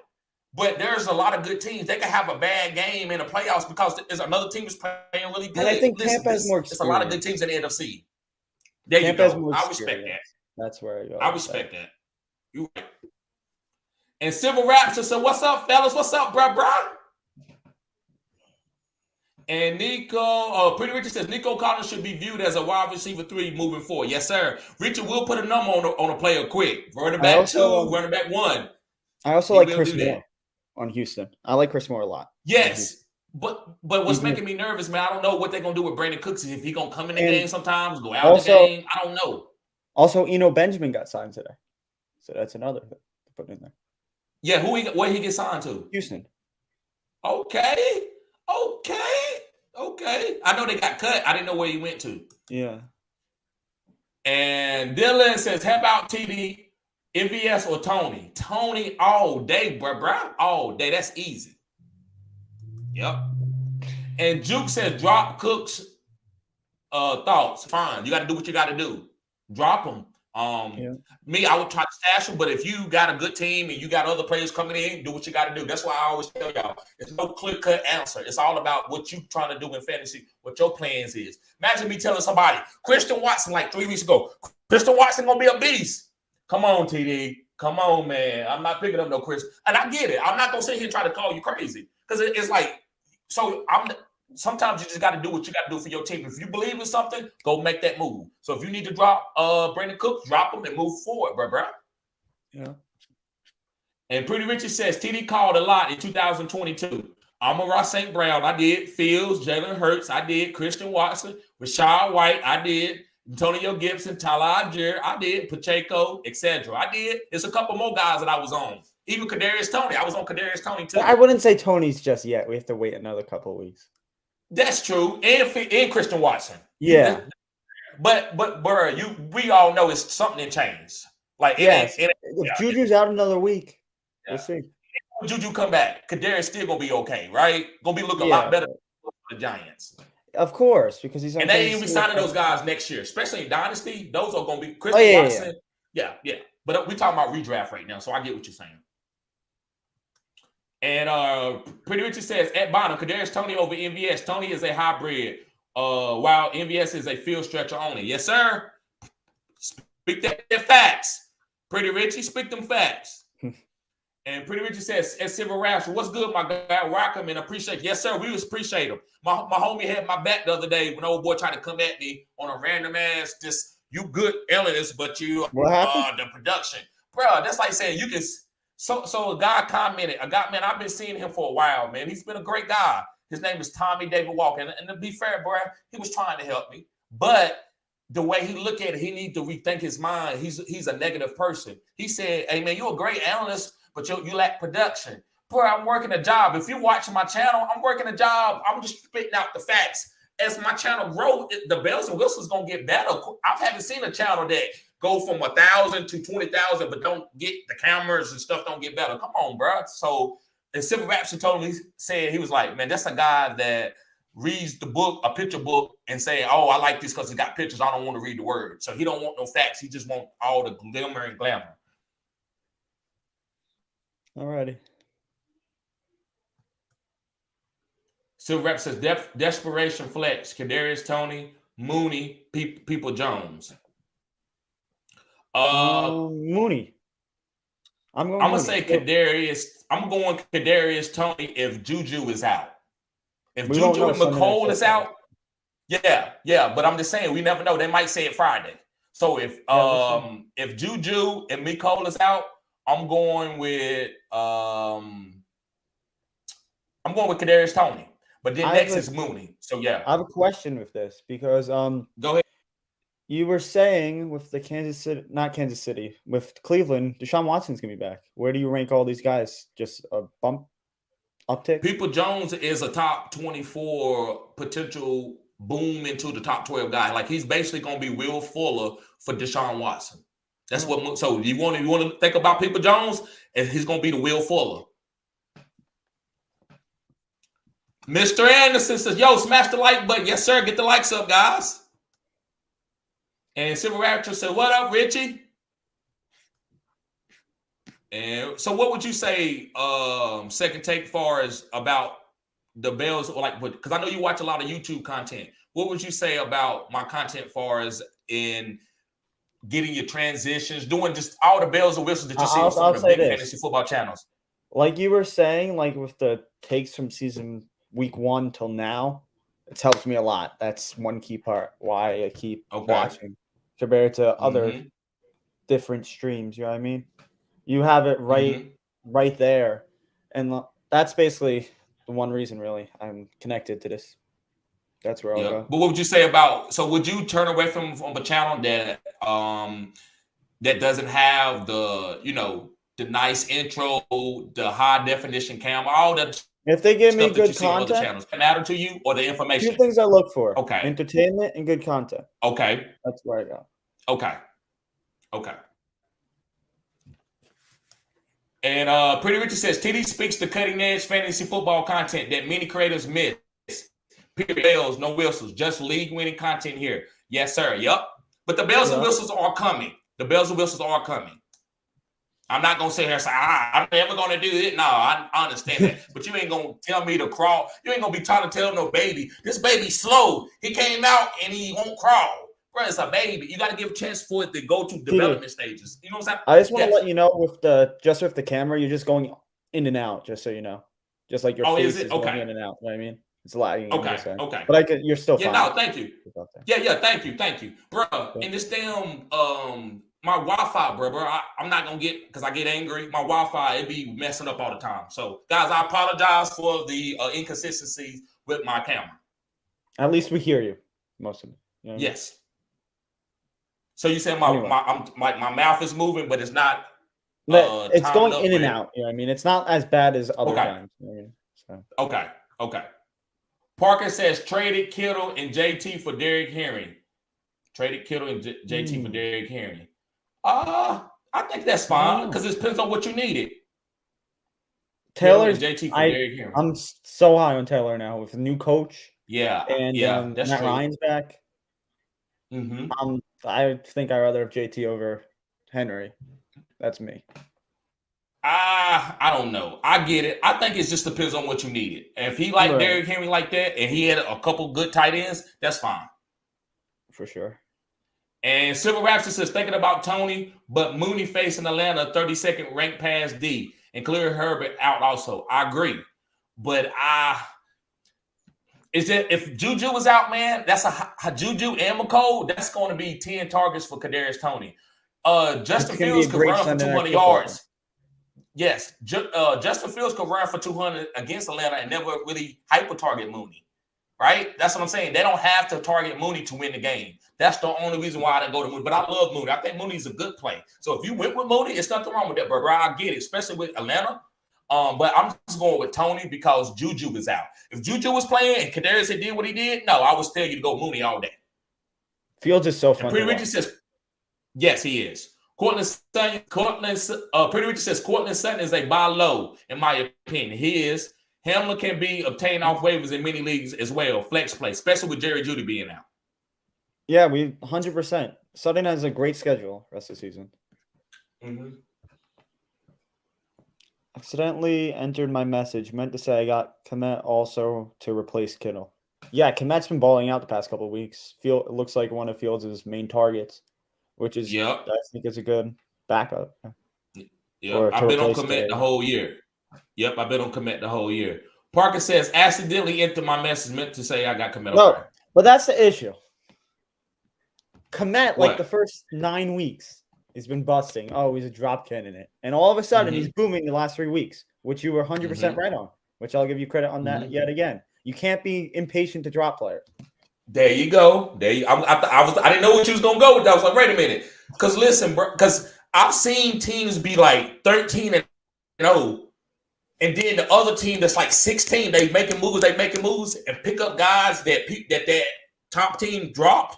But there's a lot of good teams. They can have a bad game in the playoffs because there's another team is playing really good. And I think Tampa has more experience. It's a lot of good teams in the NFC. There Tampa you go. I respect that. That's where I go. I respect that. You right. And Civil Raptor said, "What's up, fellas? What's up, bruh? And Nico, Pretty Richard says Nico Collins should be viewed as a wide receiver 3 moving forward. Yes, sir. Richard will put a number on a player quick. Running back 2, running back 1. I also like Chris Moore on Houston. I like Chris Moore a lot. Yes. But what's making me nervous, man, I don't know what they're going to do with Brandon Cooks. If he's going to come in the game sometimes, go out the game. I don't know. Also, Eno Benjamin got signed today. So that's another thing to put in there. Yeah, where he get signed to? Houston. Okay. I know they got cut. I didn't know where he went to. Yeah. And Dylan says, how about TD, MVS or Tony? Tony all day, bro. All day. That's easy. Yep. And Juke says, drop Cooks thoughts. Fine. You got to do what you got to do. Drop them. Me, I would try to stash them, but if you got a good team and you got other players coming in, do what you got to do. That's why I always tell y'all, there's no clear-cut answer. It's all about what you trying to do in fantasy, what your plans is. Imagine me telling somebody, Christian Watson, like 3 weeks ago, Christian Watson going to be a beast. Come on, TD. Come on, man. I'm not picking up no Chris. And I get it. I'm not going to sit here and try to call you crazy because it's like, sometimes you just got to do what you got to do for your team. If you believe in something, go make that move. So if you need to drop Brandon Cooks, drop him and move forward, bro. Yeah. And Pretty Richard says, TD called a lot in 2022. Amon-Ra St. Brown, I did. Fields, Jalen Hurts, I did. Christian Watson, Rashad White, I did. Antonio Gibson, Tyler Algier, I did. Pacheco, etc. I did. There's a couple more guys that I was on. Even Kadarius Toney. I was on Kadarius Toney too. I wouldn't say Tony's just yet. We have to wait another couple of weeks. That's true. And Christian Watson. Yeah. But bro, we all know it's something that changed. Like if Juju's out another week, we'll see. When Juju come back, Kadarius still gonna be okay, right? Gonna be looking a lot better for the Giants. Of course, because he's on. And they ain't even signing those guys next year, especially in Dynasty. Those are gonna be Christian Watson. Yeah. But we talking about redraft right now, so I get what you're saying. And Pretty Richard says at bottom, Kadarius Toney over MVS. Toney is a hybrid, while MVS is a field stretcher only. Yes, sir. Speak that facts. Pretty Richie, speak them facts. And Pretty Richard says, at Civil Rapture, what's good, my guy? Welcome and appreciate. Yes, sir. We appreciate him. My homie had my back the other day when old boy tried to come at me on a random ass, just you good aliens, but you the production. Bro, that's like saying you can. So a guy commented, man, I've been seeing him for a while, man. He's been a great guy. His name is Tommy David Walker. And to be fair, bro, he was trying to help me. But the way he look at it, he need to rethink his mind. He's a negative person. He said, hey, man, you're a great analyst, but you lack production. Bro, I'm working a job. If you're watching my channel, I'm working a job. I'm just spitting out the facts. As my channel grows, the bells and whistles going to get better. I haven't seen a channel that go from 1,000 to 20,000, but don't get the cameras and stuff don't get better. Come on, bro. So and Silver Rapture told me, said he was like, man, that's a guy that reads the book, a picture book, and say, oh, I like this because it got pictures. I don't want to read the words. So he don't want no facts. He just want all the glimmer and glamour. Alrighty. Silver Rap says desperation flex. Kadarius Toney, Mooney, People Jones. Mooney. I'm gonna say Kadarius. I'm going Kadarius Toney if Juju is out. If Juju and McCole is out, yeah. But I'm just saying we never know. They might say it Friday. So if Juju and McCole is out, I'm going with Kadarius Toney. But then next is Mooney. So yeah. I have a question with this because go ahead. You were saying with the with Cleveland, Deshaun Watson's gonna be back. Where do you rank all these guys? Just a bump uptick? People Jones is a top 24 potential boom into the top 12 guy. Like he's basically gonna be Will Fuller for Deshaun Watson. That's what. So you want to think about People Jones, and he's gonna be the Will Fuller. Mr. Anderson says, "Yo, smash the like button." Yes, sir. Get the likes up, guys. And Silver Raptor said, "What up, Richie?" And so, what would you say? Second take, far as about the bells, or like, because I know you watch a lot of YouTube content. What would you say about my content, far as in getting your transitions, doing just all the bells and whistles that you see on some of the big fantasy football channels? Like you were saying, like with the takes from season week 1 till now, it's helped me a lot. That's one key part why I keep watching compared to other different streams. You know what I mean? You have it right there, and that's basically the one reason really I'm connected to this. That's where I'll go. But what would you say about? So would you turn away from a channel that that doesn't have the the nice intro, the high definition camera, all that? If they give me good content, channels matter to you, or the information? Two things I look for: okay, entertainment and good content. Okay, that's where I go. Okay. And Pretty Richard says TD speaks to cutting edge fantasy football content that many creators miss. Period. Bells, no whistles, just league winning content here. Yes, sir. Yep. But the bells and whistles are coming. The bells and whistles are coming. I'm not gonna sit here and say I'm never gonna do it. No, I understand that. But you ain't gonna tell me to crawl. You ain't gonna be trying to tell no baby. This baby's slow. He came out and he won't crawl. Bro, it's a baby. You got to give a chance for it to go to development stages. You know what I'm saying? I just want to let you know with the camera, you're just going in and out, just so you know. Just like your face is going in and out. You know what I mean? It's lagging. Okay. But you're still fine. No, thank you. Yeah, thank you. Bro, in this damn my Wi-Fi, bro, I'm not gonna get, because I get angry. My Wi-Fi, it be messing up all the time. So guys, I apologize for the inconsistencies with my camera. At least we hear you, most of it. You know yes. So you said my mouth is moving, but it's not. It's going in and out. You know what I mean? It's not as bad as other times. You know what I mean? So. Okay. Parker says traded Kittle and JT for Derrick Henry. Traded Kittle and JT for Derrick Henry. I think that's fine because it depends on what you needed. Taylor and JT for Derrick Henry. I'm so high on Taylor now with a new coach. Yeah, and that's Matt true. Ryan's back. I think I'd rather have JT over Henry. That's me. I don't know. I get it. I think it just depends on what you needed. And if he liked Derrick Henry like that and he had a couple good tight ends, that's fine. For sure. And Silver Raptor says, thinking about Toney, but Mooney facing Atlanta, 32nd ranked past D, and Clear Herbert out also. I agree. But is that if Juju was out, man, that's a Juju and McCole, that's going to be 10 targets for Kadarius Toney. Justin Fields could run for 200 yards. Yes, Justin Fields could run for 200 against Atlanta and never really hyper-target Mooney. Right? That's what I'm saying. They don't have to target Mooney to win the game. That's the only reason why I didn't go to Mooney. But I love Mooney. I think Mooney's a good play. So if you went with Mooney, it's nothing wrong with that, bro. I get it, especially with Atlanta. But I'm just going with Toney because Juju is out. If Juju was playing and Kadarius had did what he did, no, I would tell you to go Mooney all day. Fields is so fun. Pretty Richard says, yes, he is. Pretty Richard says Cortland Sutton is a buy low, in my opinion. Hamlin can be obtained off waivers in many leagues as well, flex play, especially with Jerry Jeudy being out. Yeah, we 100%. Sutton has a great schedule rest of the season. Accidentally entered my message. Meant to say I got Kmet also to replace Kittle. Yeah, Kmet's been balling out the past couple of weeks. It looks like one of Fields' main targets, which is I think is a good backup. Yep, I've been on Kmet the whole year. Yep, I've been on Kmet the whole year. Parker says accidentally entered my message. Meant to say I got Kmet. No, but that's the issue. Kmet, like the first 9 weeks, he's been busting. Oh, he's a drop candidate. And all of a sudden, he's booming the last 3 weeks, which you were 100% right on, which I'll give you credit on that yet again. You can't be impatient to drop players. There you go. I didn't know what you was going to go with that. I was like, wait a minute. Because listen, bro, because I've seen teams be like 13-0, and then the other team that's like 16, they making moves, and pick up guys that top team dropped.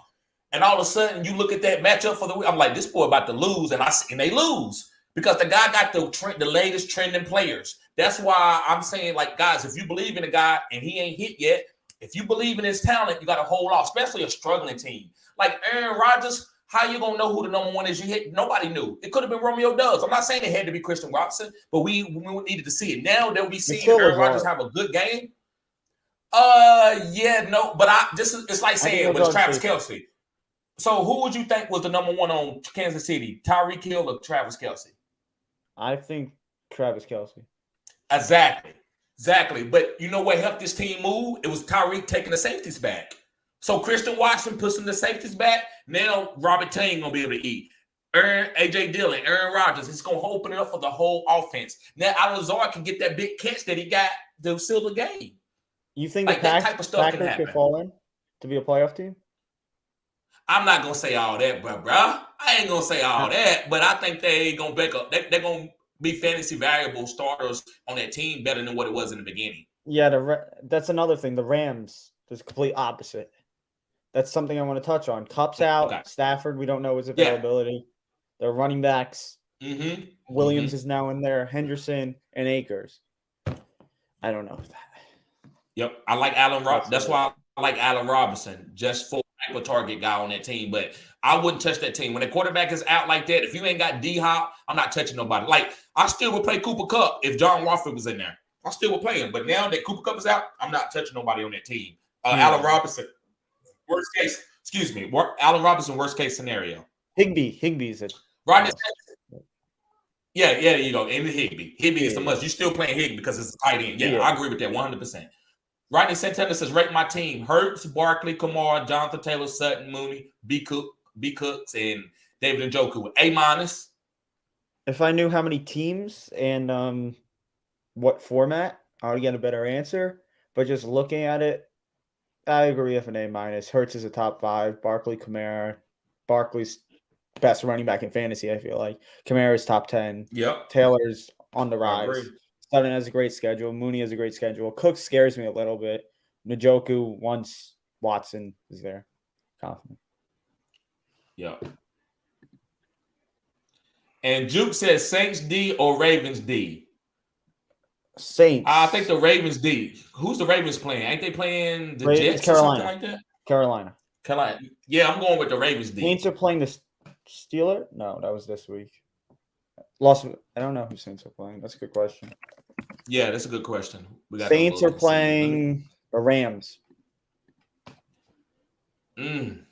And all of a sudden, you look at that matchup for the week. I'm like, this boy about to lose, and they lose because the guy got the latest trending players. That's why I'm saying, like, guys, if you believe in a guy and he ain't hit yet, if you believe in his talent, you got to hold off, especially a struggling team like Aaron Rodgers. How you gonna know who the number one is? You hit. Nobody knew. It could have been Romeo Doubs. I'm not saying it had to be Christian Watson, but we needed to see it. Now that we see Aaron Rodgers have a good game, but it's like saying with Travis Kelce. So who would you think was the number one on Kansas City? Tyreek Hill or Travis Kelce? I think Travis Kelce. Exactly. But you know what helped this team move? It was Tyreek taking the safeties back. So Christian Watson puts in the safeties back. Now Robert Tonyan gonna be able to eat. AJ Dillon, Aaron Rodgers. It's gonna open it up for the whole offense. Now Alazar can get that big catch that he got to seal the game. You think like that type of stuff can happen? Could fall in to be a playoff team? I'm not gonna say all that, bro. I ain't gonna say all that, but I think they gonna back up. They're gonna be fantasy valuable starters on that team better than what it was in the beginning. Yeah, that's another thing. The Rams, there's complete opposite. That's something I want to touch on. Cup's out. Okay. Stafford, we don't know his availability. Yeah. Their running backs. Williams is now in there. Henderson and Akers. I don't know. Yep, I like Allen Robinson. That's why I like Allen Robinson, just for a target guy on that team. But I wouldn't touch that team. When the quarterback is out like that, if you ain't got D-Hop, I'm not touching nobody. Like, I still would play Cooper Kupp if John Wofford was in there. I still would play him. But now that Cooper Kupp is out, I'm not touching nobody on that team. Allen Robinson, worst case, Allen Robinson, worst case scenario. Higbee's it. Rodney. Yeah, there you go. And Higbee is the must. You still playing Higbee because it's a tight end. Yeah, I agree with that 100%. Rodney Santana says, rate my team. Hurts, Barkley, Kamara, Jonathan Taylor, Sutton, Mooney, B. Cooks, and David Njoku. A-. If I knew how many teams and what format, I would get a better answer. But just looking at it, I agree with an A-. Hurts is a top 5. Barkley, Kamara. Barkley's best running back in fantasy, I feel like. Kamara's top 10. Yep. Taylor's on the rise. Sutton has a great schedule. Mooney has a great schedule. Cook scares me a little bit. Njoku, once Watson is there. Confident. Yeah. And Juke says Saints D or Ravens D? Saints. I think the Ravens D. Who's the Ravens playing? Ain't they playing the Jets Carolina. or something like that? Carolina. Yeah, I'm going with the Ravens D. Saints are playing the Steelers? No, that was this week. I don't know who Saints are playing. That's a good question. Yeah, that's a good question. Saints are playing the Rams. You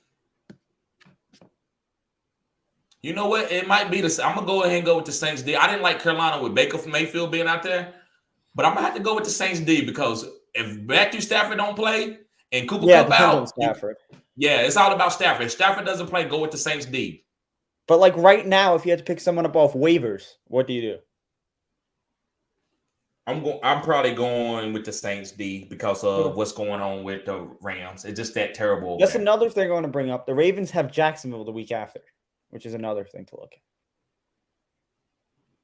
know what? It might be I'm gonna go ahead and go with the Saints D. I didn't like Carolina with Baker Mayfield being out there, but I'm gonna have to go with the Saints D because if Matthew Stafford don't play and Cooper Kupp out, it's all about Stafford. If Stafford doesn't play, go with the Saints D. But like right now, if you had to pick someone up off waivers, what do you do? I'm probably going with the Saints D because of what's going on with the Rams. It's just that terrible. That's another thing I want to bring up. The Ravens have Jacksonville the week after, which is another thing to look at.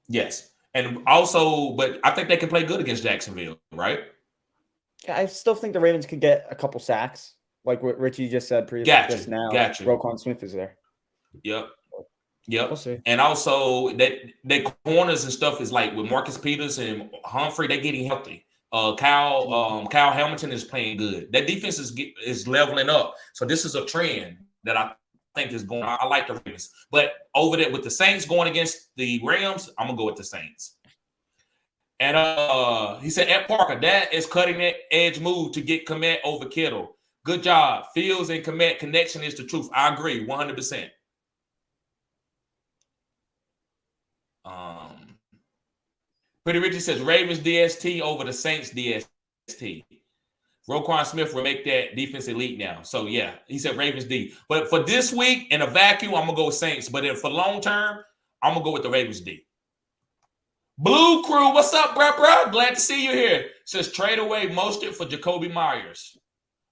Yes. And also, but I think they can play good against Jacksonville, right? Yeah, I still think the Ravens could get a couple sacks, like what Richie just said previously. Just now. Gotcha. Roquan Smith is there. Yep. Yep. We'll see. And also that corners and stuff is like with Marcus Peters and Humphrey, they're getting healthy. Kyle Hamilton is playing good. That defense is leveling up. So this is a trend that I think is going. I like the Ravens, but over there with the Saints going against the Rams, I'm gonna go with the Saints. And he said at Parker, that is cutting edge move to get Komet over Kittle. Good job. Fields and Komet connection is the truth. I agree, 100%. Pretty Richie says Ravens DST over the Saints DST. Roquan Smith will make that defense elite now. So yeah, he said Ravens D. But for this week in a vacuum, I'm gonna go with Saints. But for long term, I'm gonna go with the Ravens D. Blue Crew, what's up, bruh? Glad to see you here. Says trade away Mostert for Jacoby Myers.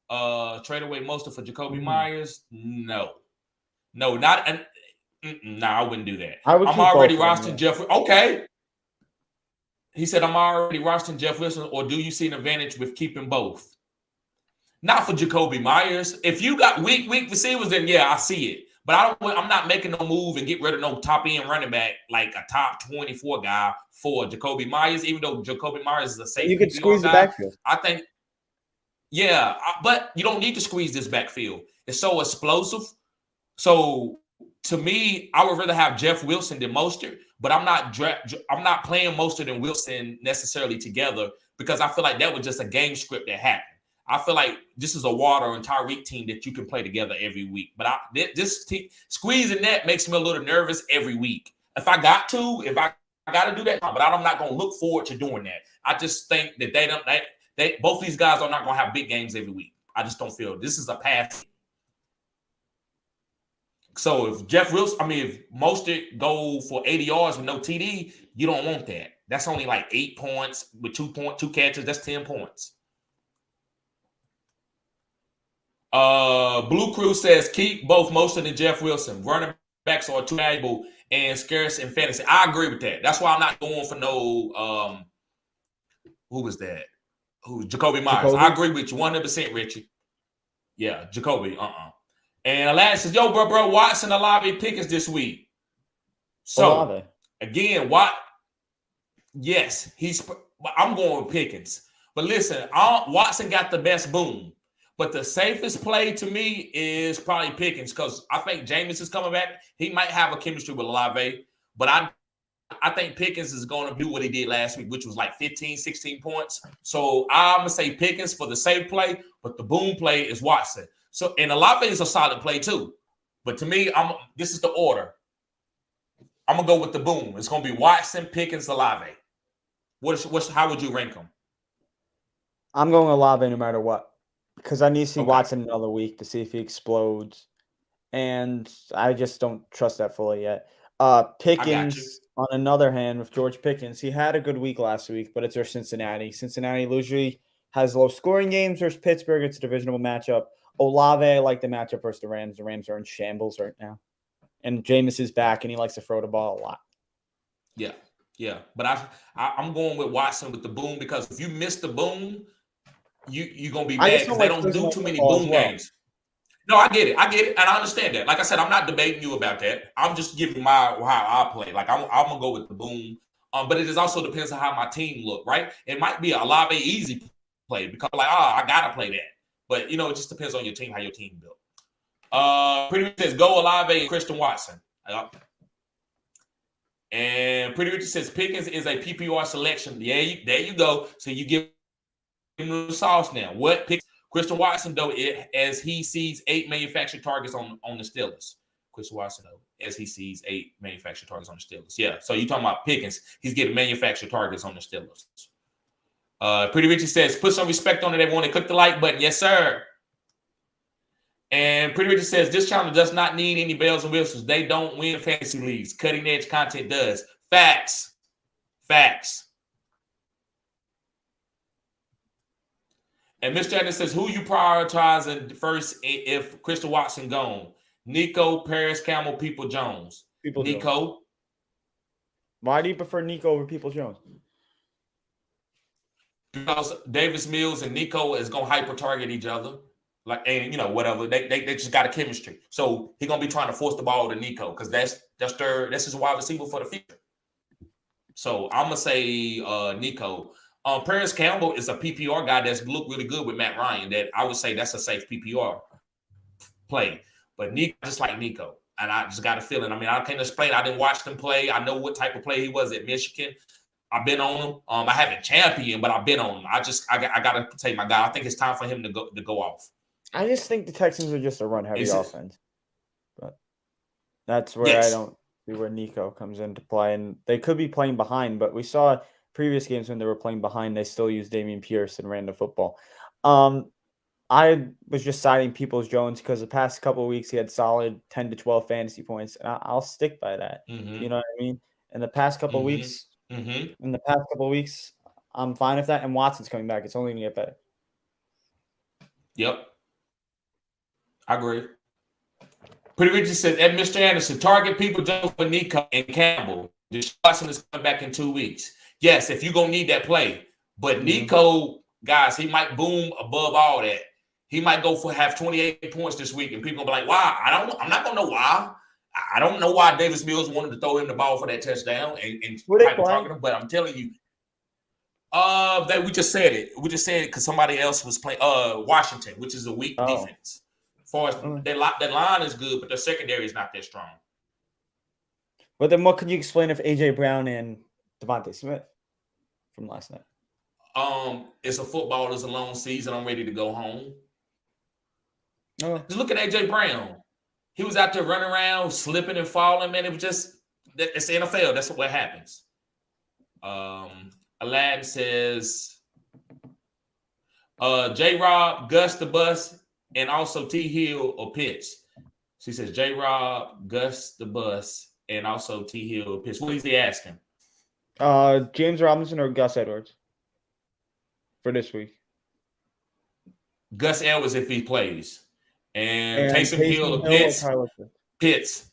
Trade away Mostert for Jacoby Myers? No, not an. No, I wouldn't do that. I'm already rostering Jeff. Okay. He said, I'm already rostering Jeff Wilson, or do you see an advantage with keeping both? Not for Jacoby Myers. If you got weak receivers, then yeah, I see it. But I'm not making no move and get rid of no top end running back like a top 24 guy for Jacoby Myers, even though Jacoby Myers is a safe. You could squeeze the backfield. I think, yeah, but you don't need to squeeze this backfield. It's so explosive. So to me, I would rather have Jeff Wilson than Mostert, but I'm not playing Mostert and Wilson necessarily together because I feel like that was just a game script that happened. I feel like this is a Water and Tyreek team that you can play together every week. But squeezing that makes me a little nervous every week. If I got to do that, but I'm not going to look forward to doing that. I just think that both these guys are not going to have big games every week. I just don't feel this is a pass. So if if Mostert go for 80 yards with no TD, you don't want that. That's only like 8 points with 2 catches. That's 10 points. Blue Crew says keep both Mostert and Jeff Wilson. Running backs are too valuable and scarce in fantasy. I agree with that. That's why I'm not going for no who was that? Jacoby Myers. I agree with you 100%, Richie. Yeah, Jacoby. And Aladdin says, yo, bro, Watson, Olave, Pickens this week. So, again, yes, I'm going with Pickens. But listen, Watson got the best boom. But the safest play to me is probably Pickens because I think Jameis is coming back. He might have a chemistry with Olave. But I think Pickens is going to do what he did last week, which was like 15, 16 points. So, I'm going to say Pickens for the safe play, but the boom play is Watson. So, and Olave is a solid play too. But to me, this is the order. I'm going to go with the boom. It's going to be Watson, Pickens, Olave. How would you rank them? I'm going Olave no matter what. Because I need to see Watson another week to see if he explodes. And I just don't trust that fully yet. Pickens, on another hand, with George Pickens, he had a good week last week, but it's our Cincinnati. Cincinnati usually has low scoring games versus Pittsburgh. It's a divisional matchup. Olave, I like the matchup versus the Rams. The Rams are in shambles right now. And Jameis is back, and he likes to throw the ball a lot. Yeah. But I'm going with Watson with the boom because if you miss the boom, you're going to be mad because they don't do too many boom games. No, I get it. And I understand that. Like I said, I'm not debating you about that. I'm just giving how I play. Like, I'm going to go with the boom. But it also depends on how my team look, right? It might be a Olave easy play because, I got to play that. But, it just depends on your team, how your team built. Pretty much says, go Olave and Christian Watson. And Pretty Richard says, Pickens is a PPR selection. Yeah, there you go. So you give him the sauce now. What Pickens? Christian Watson, though, as he sees 8 manufactured targets on the Steelers. Christian Watson, though, as he sees 8 manufactured targets on the Steelers. Yeah, so you're talking about Pickens. He's getting manufactured targets on the Steelers. Pretty Richie says, put some respect on it, everyone, and click the like button. Yes, sir. And Pretty Richie says, this channel does not need any bells and whistles. They don't win fantasy leagues. Cutting edge content does. Facts. And Mr. Anderson says, who you prioritizing first if Christian Watson gone? Nico, Paris Campbell, People Jones. Nico. Why do you prefer Nico over People Jones? Because Davis Mills and Nico is going to hyper-target each other. Like, and whatever, they just got a chemistry. So he's gonna be trying to force the ball to Nico because that's his wide receiver for the future. So I'm gonna say Nico. Paris Campbell is a PPR guy that's looked really good with Matt Ryan. That I would say that's a safe PPR play. But Nico, just like Nico, and I just got a feeling. I mean, I can't explain. I didn't watch them play. I know what type of play he was at Michigan. I've been on him. I haven't championed, but I've been on him. I got to take my guy. I think it's time for him to go off. I just think the Texans are just a run-heavy offense. But that's where I don't see where Nico comes into play. And they could be playing behind, but we saw previous games when they were playing behind, they still used Dameon Pierce and ran the football. I was just citing Peoples-Jones because the past couple of weeks he had solid 10 to 12 fantasy points, and I'll stick by that. You know what I mean? In the past couple of weeks, I'm fine with that. And Watson's coming back; it's only going to get better. Yep, I agree. Pretty Richard says, "Ed Mr. Anderson, target Peoples-Jones for Nico and Campbell. This Watson is coming back in 2 weeks. Yes, if you're gonna need that play, but Nico, guys, he might boom above all that. He might have 28 points this week, and people will be like, why? I'm not gonna know why. I don't know why Davis Mills wanted to throw him the ball for that touchdown and try to target him, but I'm telling you, that we just said it. We just said it because somebody else was playing Washington, which is a weak defense. As far as that line is good, but the secondary is not that strong. But then what could you explain if AJ Brown and Devontae Smith from last night? It's a football. It's a long season. I'm ready to go home. Just look at AJ Brown. He was out there running around, slipping and falling. Man, it was just it's the NFL. That's what happens. Aladdin says, J-Rob, Gus the Bus, and also T Hill or Pitts. So he says J-Rob, Gus the Bus, and also T Hill or Pitts. What is he asking? James Robinson or Gus Edwards for this week? Gus Edwards if he plays. And Taysom Hill or Pitts. Pitts.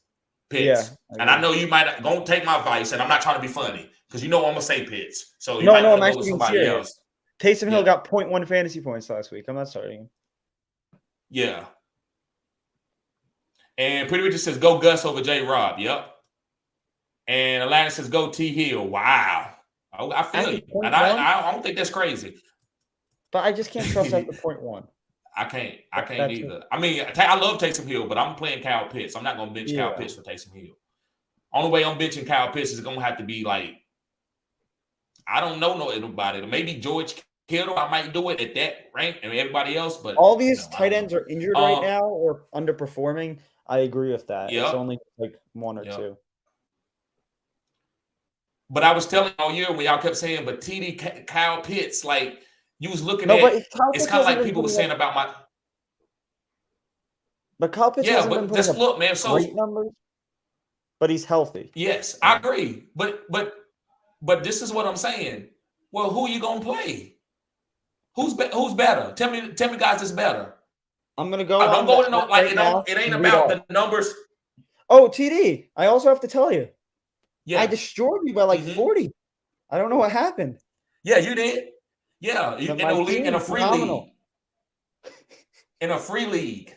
Yeah, and I know you might don't take my advice, and I'm not trying to be funny because I'm gonna say Pitts. So you might want to go with somebody else. Taysom Hill got 0.1 fantasy points last week. I'm not starting him. Yeah. And Pretty Richard says go Gus over J Rob. Yep. And Aladdin says go T Hill. Wow. I feel you. And I don't think that's crazy. But I just can't trust after 0.1. I can't either. I mean, I love Taysom Hill, but I'm playing Kyle Pitts. I'm not going to bench Kyle Pitts for Taysom Hill. Only way I'm benching Kyle Pitts is going to have to be like, I don't know nobody. Maybe George Kittle, I might do it at that rank and everybody else. But all these tight ends are injured right now or underperforming. I agree with that. It's only like one or two. But I was telling all year when y'all kept saying, but TD Kyle Pitts, like, you was looking at it's kind of like people were saying about my. But Kyle Pitts hasn't been just look, man. So great numbers, but he's healthy. Yes, I agree. But this is what I'm saying. Well, who are you gonna play? Who's better? Tell me, guys, is better. I'm gonna go. Don't go to it ain't about the numbers. Oh, TD. I also have to tell you. Yeah, I destroyed you by like 40. I don't know what happened. Yeah, you did. Yeah, in a free league. In a free league.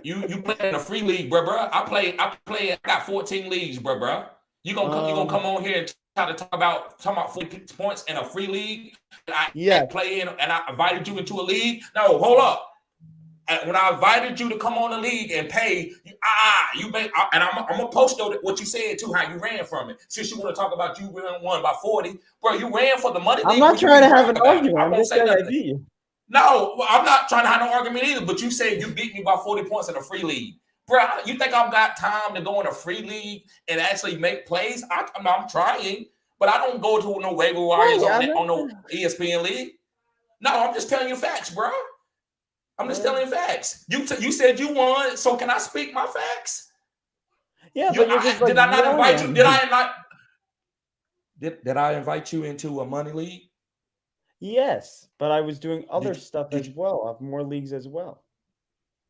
You play in a free league, bro. I got 14 leagues, bro. You gonna come on here and try to talk about 40 points in a free league? I play in and I invited you into a league. No, hold up. And when I invited you to come on the league and pay, and I'm gonna post what you said too, how you ran from it. Since you want to talk about you won by 40, bro, you ran for the money. I'm not trying to have an argument. I'm just saying I beat you. No, I'm not trying to have no argument either. But you said you beat me by 40 points in a free league, bro. You think I've got time to go in a free league and actually make plays? I'm trying, but I don't go to no waiver wires on no ESPN league. No, I'm just telling you facts, bro. I'm just telling you facts. You said you won, so can I speak my facts? Yeah, but did I not invite you? Did I not? Did I invite you into a money league? Yes, but I was doing other stuff as well. I have more leagues as well.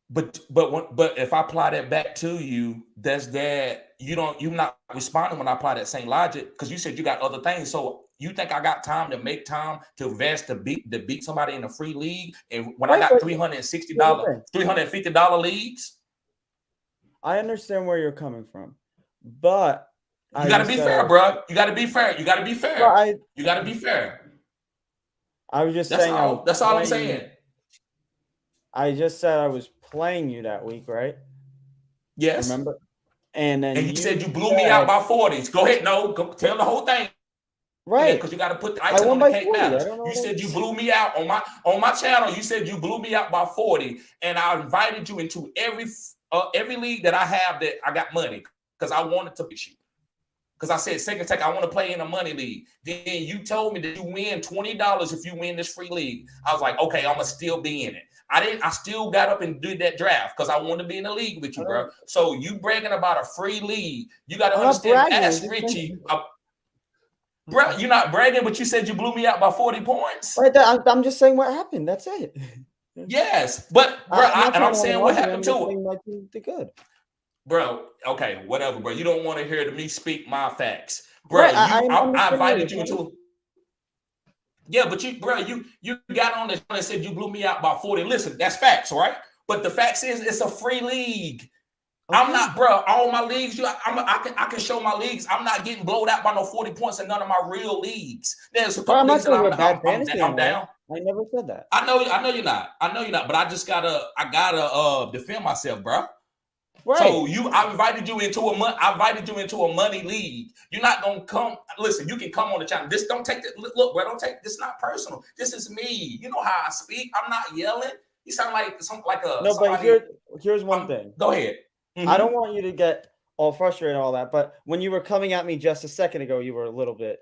But if I apply that back to you, that's that you're not responding when I apply that same logic because you said you got other things. So you think I got time to make time to invest to beat somebody in a free league? And when I got $360, $350 leagues, I understand where you're coming from, but you got to be fair, bro. You got to be fair. You got to be fair. Well, you got to be fair. I was just That's saying. all. That's all I'm saying. I just said I was playing you that week, right? Yes. Remember? And then you said you blew me out by 40s. Go ahead. No, go tell the whole thing. Right. Because you got to put the icing on the cake matters. You said you blew me out on my channel. You said you blew me out by 40, and I invited you into every league that I have that I got money because I wanted to beat you. Because I said, second take, I want to play in a money league. Then you told me that you win $20 if you win this free league. I was like, okay, I'm gonna still be in it. I still got up and did that draft because I want to be in a league with you, bro. So you bragging about a free league. You got to understand, ask Richie. Bro, you're not bragging, but you said you blew me out by 40 points. Right, I'm just saying what happened. That's it. Yes, but bro, I'm saying what happened to it. Good. Bro, okay, whatever, bro. You don't want to hear me speak my facts, bro. Right, I invited you into. Yeah, but you got on this and said you blew me out by 40. Listen, that's facts, right? But the facts is it's a free league. Okay. I'm not, bro. All my leagues, I can show my leagues. I'm not getting blowed out by no 40 points in none of my real leagues. There's a couple leagues that I'm down. I never said that. I know you're not. But I gotta defend myself, bro. Right. So I invited you into a money league. You're not gonna come. Listen, you can come on the channel. This don't take it. Look, bro, don't take this. Not personal. This is me. You know how I speak. I'm not yelling. You sound like something like a. No, but here's one thing. Go ahead. Mm-hmm. I don't want you to get all frustrated and all that, but when you were coming at me just a second ago, you were a little bit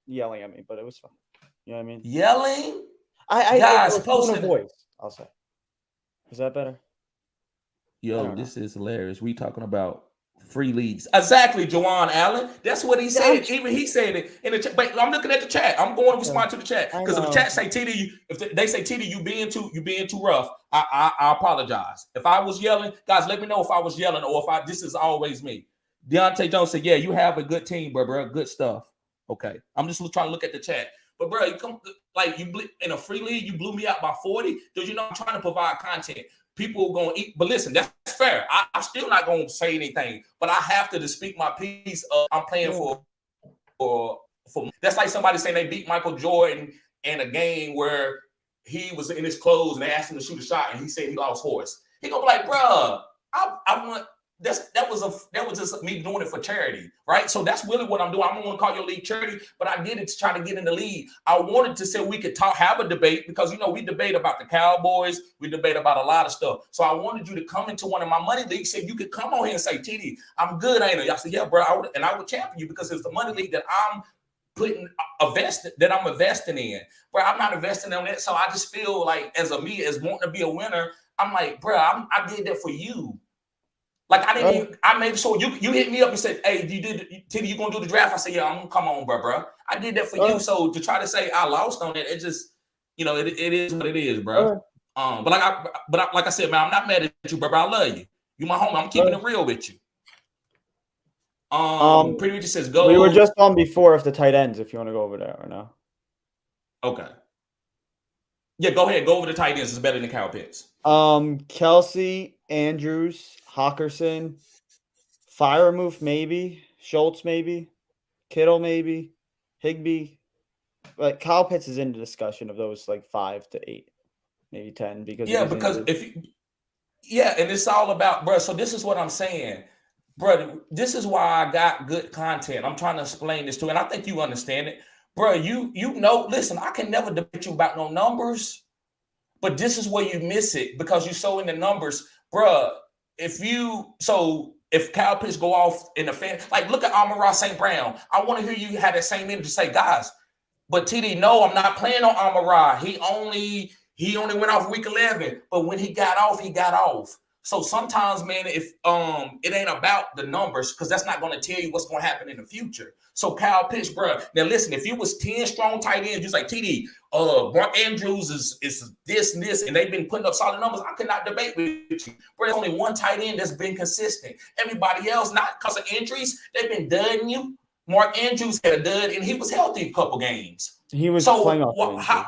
yelling at me, but it was fine. You know what I mean? Yelling? Guys, tone of voice, I'll say. Is that better? Yo, this is hilarious. We talking about free leagues. Exactly, Jawan Allen. That's what he said. Even he said it in the chat. But I'm looking at the chat. I'm going to respond to the chat. Because if the chat say TD, if they say TD, you being too rough, I apologize. If I was yelling, guys, let me know if I was yelling or if this is always me. Deontay Jones said, yeah, you have a good team, bro. Good stuff. Okay. I'm just trying to look at the chat. But bro, you come in a free league, you blew me out by 40. Because I'm trying to provide content. People are going to eat, but listen, that's fair. I'm still not going to say anything, but I have to speak my piece. I'm playing for. That's like somebody saying they beat Michael Jordan in a game where he was in his clothes and they asked him to shoot a shot and he said he lost horse. He gonna be like, bro, I want. That was just me doing it for charity, right? So that's really what I'm doing. I don't want to call your league charity, but I did it to try to get in the league. I wanted to say we could have a debate because we debate about the Cowboys, we debate about a lot of stuff. So I wanted you to come into one of my money leagues, so you could come on here and say, TD, I'm good, ain't I? I said, yeah, bro, I would champion you because it's the money league that I'm investing in. Bro, I'm not investing in that. So I just feel like as wanting to be a winner, I'm like, bro, I did that for you. Like I made sure you hit me up and said, hey, TD, you gonna do the draft? I said, yeah, I'm gonna come on, bro. I did that for you. So to try to say I lost on it, it just, it is what it is, bro. But like I said, man, I'm not mad at you, bro. I love you. You my homie. I'm keeping it real with you. Pretty much says go. We were just on before of the tight ends. If you want to go over there or no. Okay. Yeah, go ahead. Go over the tight ends. It's better than Kyle Pitts. Kelsey, Andrews, Hawkinson, Firemouth maybe, Schultz maybe, Kittle maybe, Higbee. But Kyle Pitts is in the discussion of those like 5 to 8, maybe 10 because and it's all about, bro. So this is what I'm saying, bro. This is why I got good content. I'm trying to explain this to you, and I think you understand it, bro. Listen, I can never debate you about no numbers. But this is where you miss it because you're so in the numbers, bruh. If Kyle Pitts go off in the fan, like look at Amon-Ra St. Brown. I want to hear you have that same energy to say, guys, but TD, no, I'm not playing on Amon-Ra. He only went off week 11, but when he got off, he got off. So sometimes, man, if it ain't about the numbers, because that's not going to tell you what's going to happen in the future. So Kyle Pitts, bro. Now listen, if you was 10 strong tight ends, just like TD, Mark Andrews is this and this, and they've been putting up solid numbers, I could not debate with you. Bro, there's only one tight end that's been consistent. Everybody else, not because of injuries, they've been dudding you. Mark Andrews had a dud, and he was healthy a couple games. He was playing off the how?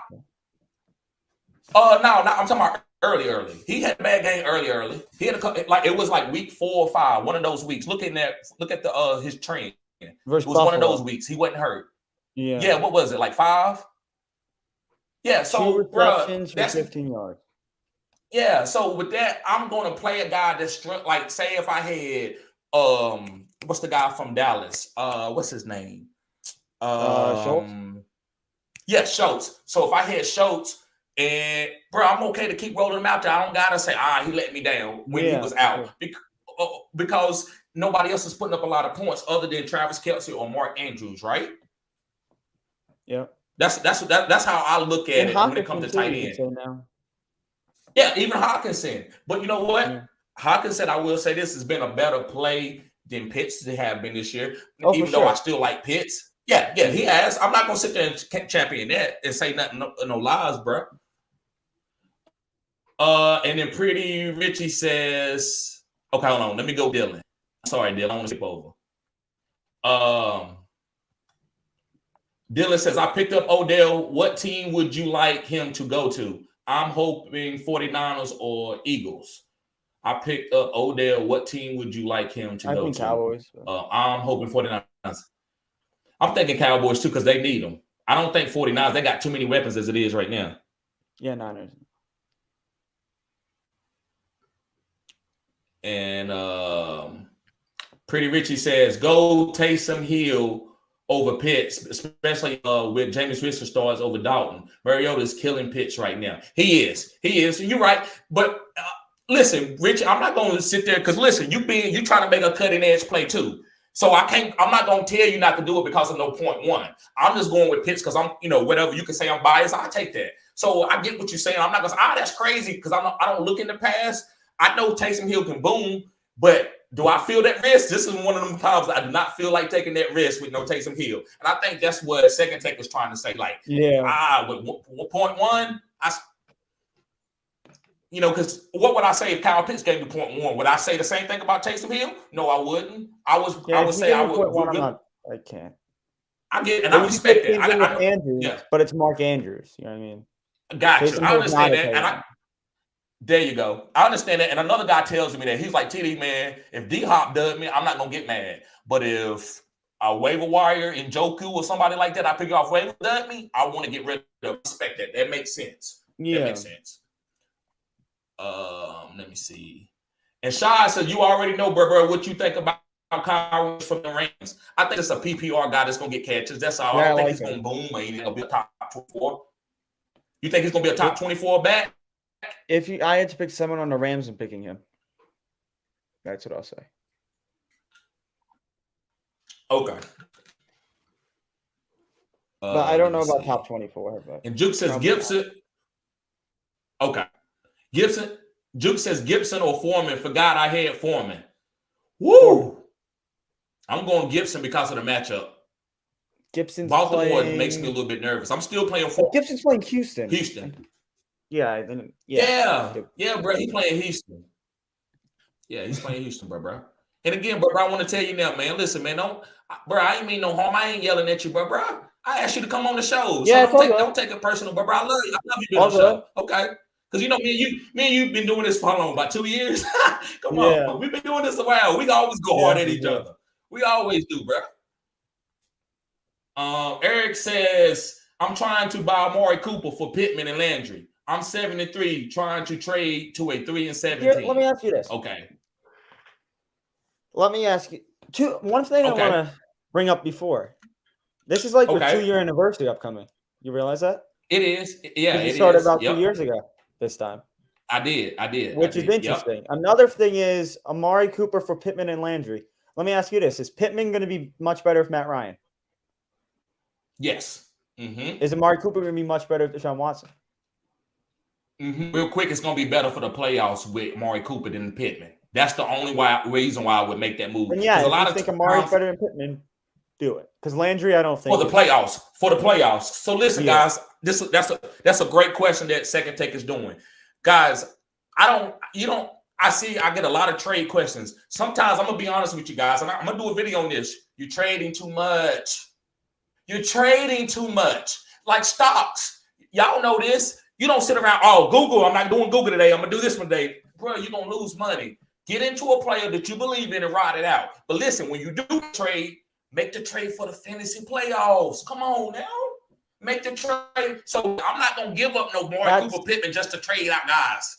No, I'm talking about early. He had a bad game early. He had it was like week 4 or 5, one of those weeks. Look at the his trend. It was Buffalo. One of those weeks. He wasn't hurt. Yeah. What was it, like 5? Yeah. So, bro, that's 15 yards. Yeah. So with that, I'm going to play a guy that's like, say, if I had what's the guy from Dallas? What's his name? Schultz. Yeah, Schultz. So if I had Schultz. And bro, I'm okay to keep rolling him out there. I don't gotta say, he let me down when he was out, because nobody else is putting up a lot of points other than Travis Kelce or Mark Andrews, right? Yeah, that's how I look at it when it comes to tight end. Yeah, even Hawkinson. But you know what? Yeah. Hawkinson, I will say this, has been a better play than Pitts have been this year. Even though I still like Pitts. Yeah, he has. I'm not gonna sit there and champion that and say nothing, no lies, bro. And then Pretty Richie says, okay, hold on. Let me go Dylan. Sorry, Dylan. I want to skip over. Dylan says, I picked up Odell. What team would you like him to go to? I'm hoping 49ers or Eagles. I picked up Odell. What team would you like him to go to? Cowboys. I'm hoping 49ers. I'm thinking Cowboys too, because they need them. I don't think 49ers. They got too many weapons as it is right now. Yeah, Niners. And Pretty Richie says, go Taysom Hill over Pitts, especially with Jameis Winston starts over Dalton. Mariota is killing Pitts right now. He is. You're right. But listen, Rich, I'm not going to sit there because listen, you trying to make a cutting edge play too. So I'm not going to tell you not to do it because of no 0.1. I'm just going with Pitts because I'm, whatever you can say I'm biased, I'll take that. So I get what you're saying. I'm not going to say, that's crazy because I don't look in the past. I know Taysom Hill can boom, but do I feel that risk? This is one of them times I do not feel like taking that risk with no Taysom Hill. And I think that's what Second Take was trying to say. Like, with 0.1, because what would I say if Kyle Pitts gave me 0.1? Would I say the same thing about Taysom Hill? No, I wouldn't. I would say I would. I can't. I get, and I respect it. But it's Mark Andrews. You know what I mean? Gotcha. I understand that. And there you go. I understand that. And another guy tells me that he's like, TD, man, if D-Hop does me, I'm not going to get mad. But if a waiver wire in Joku or somebody like that, I pick off waiver does me, I want to get rid of respect that. That makes sense. Yeah. That makes sense. Let me see. And Shai said, you already know, bro, what you think about Kyle from the Rams. I think it's a PPR guy that's going to get catches. That's all. I don't think he's going to boom or he's going to be a top 24. You think he's going to be a top 24 back? I had to pick someone on the Rams, I'm picking him. That's what I'll say. Okay. But I don't know about top 24. But and Juke says Gibson. Okay. Juke says Gibson or Foreman. Forgot I had Foreman. Woo! I'm going Gibson because of the matchup. Baltimore makes me a little bit nervous. I'm still playing Foreman. Gibson's playing Houston. Yeah, bro. He's playing Houston. Yeah, he's playing Houston, bro. And again, bro, I want to tell you now, man. Listen, man, I ain't mean no harm. I ain't yelling at you, bro. I asked you to come on the show. So don't take it personal, bro. I love you. I love you being on the show. Okay. Because me and you've been doing this for how long? About 2 years? Come on. We've been doing this a while. We always go hard at each other. We always do, bro. Eric says, I'm trying to buy Amari Cooper for Pittman and Landry. I'm 7-3, trying to trade to a 3-17. Let me ask you this. Okay. Let me ask you one thing I want to bring up before. This is like your 2-year anniversary upcoming. You realize that? It is. Yeah, it started about 2 years ago this time. I did. Which is interesting. Yep. Another thing is Amari Cooper for Pittman and Landry. Let me ask you this. Is Pittman going to be much better with Matt Ryan? Yes. Mm-hmm. Is Amari Cooper going to be much better with Deshaun Watson? Real quick, it's going to be better for the playoffs with Amari Cooper than Pittman. That's the only reason why I would make that move. And yeah, a if lot you of think Amari's better than Pittman, do it. Because Landry, I don't think for the playoffs. For the playoffs. So listen, Yeah. guys, that's a great question that Second Take is doing. Guys, I get a lot of trade questions. Sometimes I'm gonna be honest with you guys, and I'm gonna do a video on this. You're trading too much. You're trading too much. Like stocks. Y'all know this. You don't sit around, oh, Google, I'm not doing Google today. I'm gonna do this one day. Bro, you're gonna lose money. Get into a player that you believe in and ride it out. But listen, when you do trade, make the trade for the fantasy playoffs. Come on now. Make the trade. So I'm not going to give up no Maury Cooper Pittman just to trade out guys.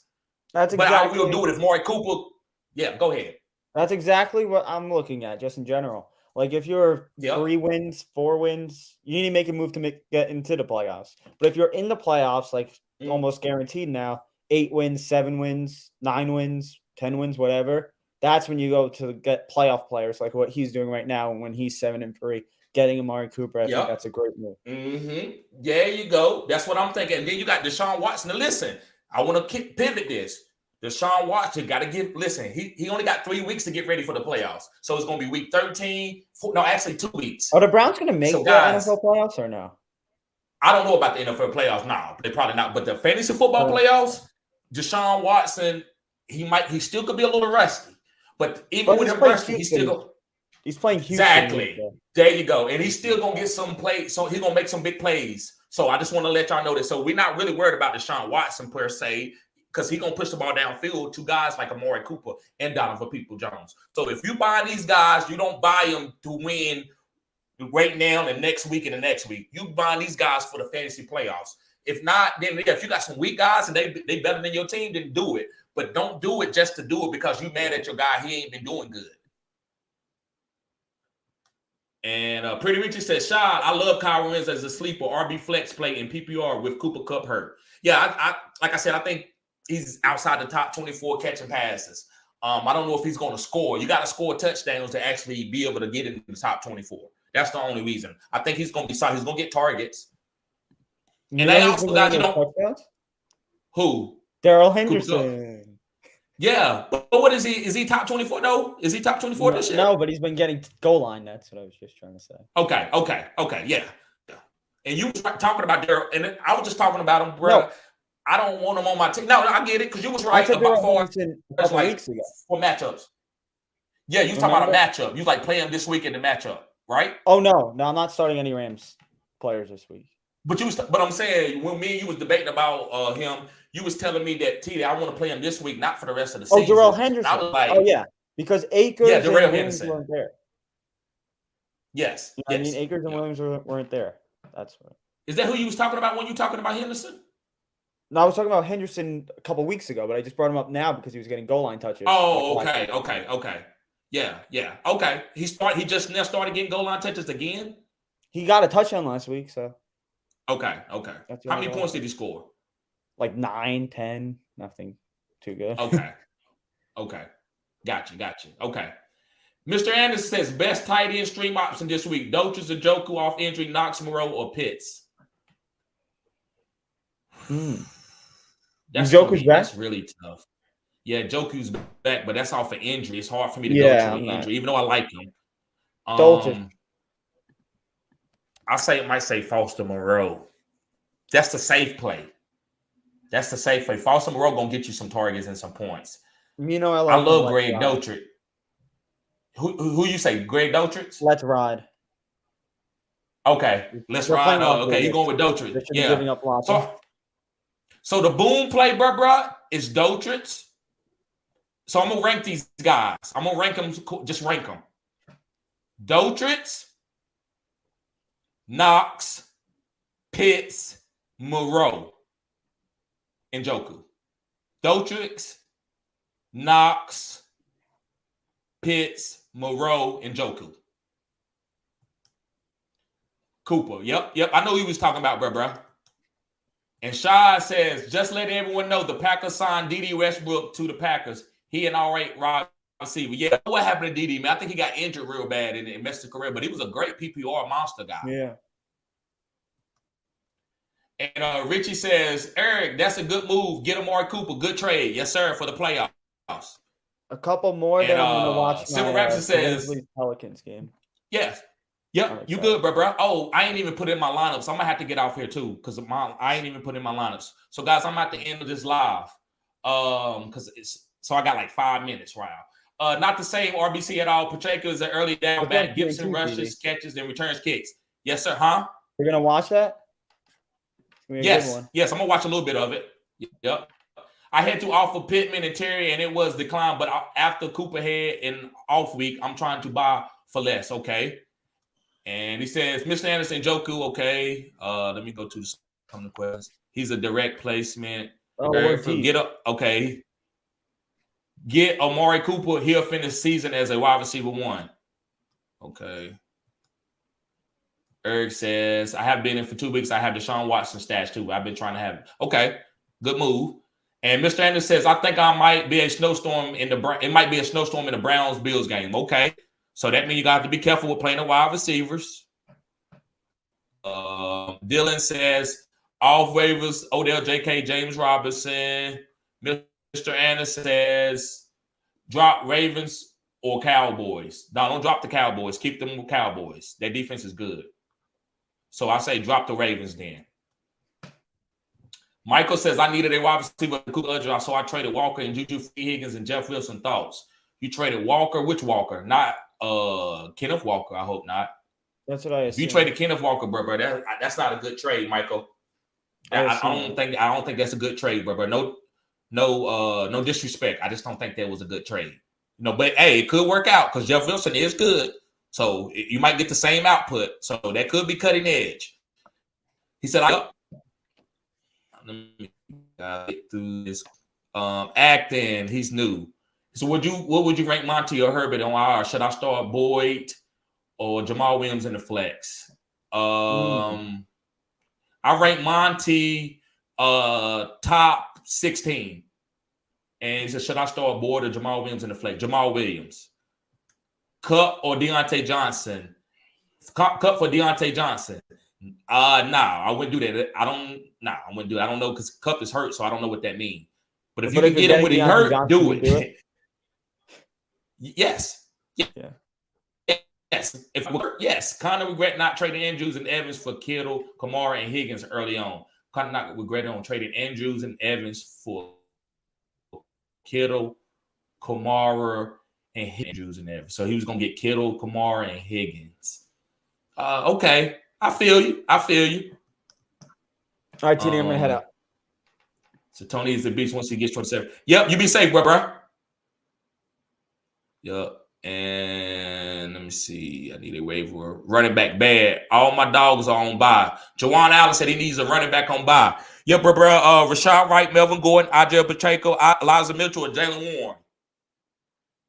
But I will do it if Maury Cooper. Yeah, go ahead. That's exactly what I'm looking at, just in general. Like if you're 3 wins, 4 wins, you need to make a move to get into the playoffs. But if you're in the playoffs, like almost guaranteed now, 8 wins, 7 wins, 9 wins, 10 wins, whatever. That's when you go to get playoff players like what he's doing right now when he's 7-3, getting Amari Cooper. I think that's a great move. There you go. That's what I'm thinking. And then you got Deshaun Watson. Now listen, I want to pivot this. Deshaun Watson got to he only got 3 weeks to get ready for the playoffs. So it's going to be week 13. Actually 2 weeks. Are the Browns going to make the NFL playoffs or no? I don't know about the NFL playoffs now. They probably not. But the fantasy football playoffs, Deshaun Watson, he still could be a little rusty. But even with him rusty, he's playing Houston. Exactly. There you go. And he's still going to get some plays. So he's going to make some big plays. So I just want to let y'all know that. So we're not really worried about Deshaun Watson per se, because he's going to push the ball downfield to guys like Amari Cooper and Donovan Peoples-Jones. So if you buy these guys, you don't buy them to win right now and next week and the next week. You buy these guys for the fantasy playoffs. If not, then if you got some weak guys and they better than your team, then do it. But don't do it just to do it because you mad at your guy. He ain't been doing good. And Pretty Richie says, Shad, I love Kyle Wins as a sleeper, RB flex play in PPR with Cooper Kupp hurt. Yeah, I like I said, I think he's outside the top 24 catching passes. I don't know if he's going to score. You got to score touchdowns to actually be able to get into the top 24. That's the only reason. I think he's going to be solid. He's going to get targets. And they also got, who? Darrell Henderson. Yeah, but what is he? Is he top 24 though? Is he top 24 this year? No, but he's been getting goal line. That's what I was just trying to say. Okay, yeah. And you were talking about Darrell, and I was just talking about him, bro. No. I don't want him on my team. No, I get it because you was right about weeks ago for matchups. Yeah, you was talking about a matchup. You was like playing this week in the matchup, right? Oh no, I'm not starting any Rams players this week. But I'm saying when me and you was debating about him, you was telling me that TD, I want to play him this week, not for the rest of the season. Oh, Darrell Henderson. I was like, yeah, because Akers and Williams weren't there. Yes. I mean, Akers and Williams weren't there. That's right. Is that who you was talking about when you talking about Henderson? No, I was talking about Henderson a couple weeks ago, but I just brought him up now because he was getting goal line touches. Oh, okay. Yeah. Okay. He just now started getting goal line touches again. He got a touchdown last week, so. Okay. How many points did he score? Like 9, 10, nothing too good. Okay. Got you. Okay. Mr. Anderson says best tight end stream option this week: Dochis or Joku off injury, Knox, Moreau, or Pitts. Joku's back. That's really tough. Yeah, Joku's back, but that's off an injury. It's hard for me to go to an injury, even though I like him. I might say Foster Moreau. That's the safe play. Foster Moreau gonna get you some targets and some points. You know, I love Greg Dotrich. Who you say? Greg Dotrich? Let's ride. Okay, let's ride. Okay, you're going with Dotrich. Yeah. Giving up lots. So the boom play, bro, is Dotrich. So I'm gonna rank these guys. I'm gonna rank them. Just rank them. Dotrich, Knox, Pitts, Moreau, and Joku. Dotrich, Knox, Pitts, Moreau, and Joku. Cooper. Yep. I know he was talking about, bro. And Shah says, just let everyone know the Packers signed D.D. Westbrook to the Packers. He an all right wide receiver. Yeah, what happened to D.D., man? I think he got injured real bad and messed his career, but he was a great PPR monster guy. Yeah. And Richie says, Eric, that's a good move. Get Amari Cooper. Good trade. Yes, sir, for the playoffs. A couple more, And then I'm going to watch Silver my Raptor says, Grizzlies Pelicans game. yes. Yep, you good, bro. Oh, I ain't even put in my lineups. I'm gonna have to get off here too, because I ain't even put in my lineups. So, guys, I'm at the end of this live. Because I got like 5 minutes right. Not the same RBC at all. Pacheco is an early down back. Gibson rushes, catches, then returns kicks. Yes, sir. Huh? You're gonna watch that? Yes. Yes, I'm gonna watch a little bit of it. Yep. I had to offer Pittman and Terry, and it was declined. But after Cooper had an off week, I'm trying to buy for less. Okay. And he says, Mr. Anderson, Joku, okay. Let me go to some of the questions. He's a direct placement. Get up, okay. Get Amari Cooper. He'll finish season as a wide receiver 1. Okay. Eric says, I have been in for 2 weeks. I have Deshaun Watson stash too. I've been trying to have it. Okay. Good move. And Mr. Anderson says, I think I might be a snowstorm in the Browns-Bills game. Okay. So that means you got to be careful with playing the wide receivers. Dylan says, off waivers, Odell, JK, James Robinson. Mr. Anderson says, drop Ravens or Cowboys. No, don't drop the Cowboys. Keep them with Cowboys. Their defense is good. So I say drop the Ravens then. Michael says, I needed a wide receiver, so I traded Walker and Juju Higgins and Jeff Wilson. Thoughts? You traded Walker? Which Walker? Not Kenneth Walker. I hope not. That's what I assume. If you traded Kenneth Walker, bro, that's not a good trade, Michael. I don't think that's a good trade, bro. No disrespect. I just don't think that was a good trade. But hey, it could work out because Jeff Wilson is good. So you might get the same output. So that could be cutting edge. He said, let me get through this. Acting, he's new. So what would you rank Monty or Herbert on IR? Should I start Boyd or Jamal Williams in the flex? I rank Monty top 16. And he said, should I start Boyd or Jamal Williams in the flex? Jamal Williams. Cup or Deontay Johnson? Cup for Deontay Johnson. I wouldn't do that. I wouldn't do it. I don't know because Cup is hurt, so I don't know what that means. But if you can get him when he hurt, Johnson, do it. Yes. Yeah. Yes. Yes. Kind of regret not trading Andrews and Evans for Kittle, Kamara, and Higgins early on. Kind of not regret on trading Andrews and Evans for Kittle, Kamara, and Andrews and Evans. So he was gonna get Kittle, Kamara, and Higgins. Okay. I feel you. All right, TD, I'm gonna head out. So Tony is the beast once he gets 27. Yep, you be safe, bro. Yep. And let me see. I need a waiver. Running back bad. All my dogs are on bye. Jawan Allen said he needs a running back on bye. Yep, bro. Rashad Wright, Melvin Gordon, Ajay Pacheco, Elijah Mitchell, and Jalen Warren.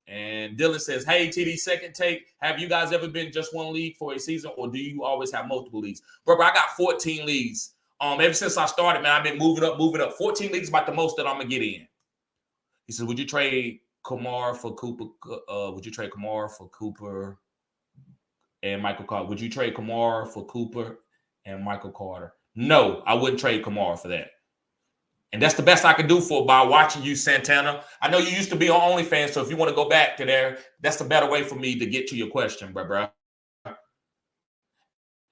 And Dylan says, hey, TD, second take. Have you guys ever been just one league for a season, or do you always have multiple leagues? Bro, I got 14 leagues. Ever since I started, man, I've been moving up. 14 leagues is about the most that I'm going to get in. He says, would you trade Kamara for Cooper? Would you trade Kamara for Cooper and Michael Carter? Would you trade Kamara for Cooper and Michael Carter? No, I wouldn't trade Kamara for that. And that's the best I could do by watching you, Santana. I know you used to be on OnlyFans, so if you want to go back to there, that's the better way for me to get to your question, bro.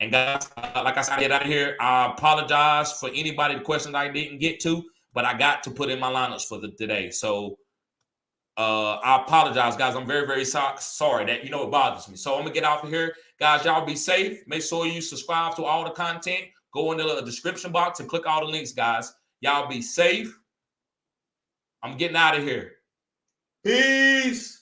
And guys, like I said, I get out of here. I apologize for anybody the questions I didn't get to, but I got to put in my lineups for today. So I apologize, guys. I'm very, very sorry that, it bothers me. So I'm going to get out of here. Guys, y'all be safe. Make sure you subscribe to all the content. Go in the description box and click all the links, guys. Y'all be safe. I'm getting out of here. Peace.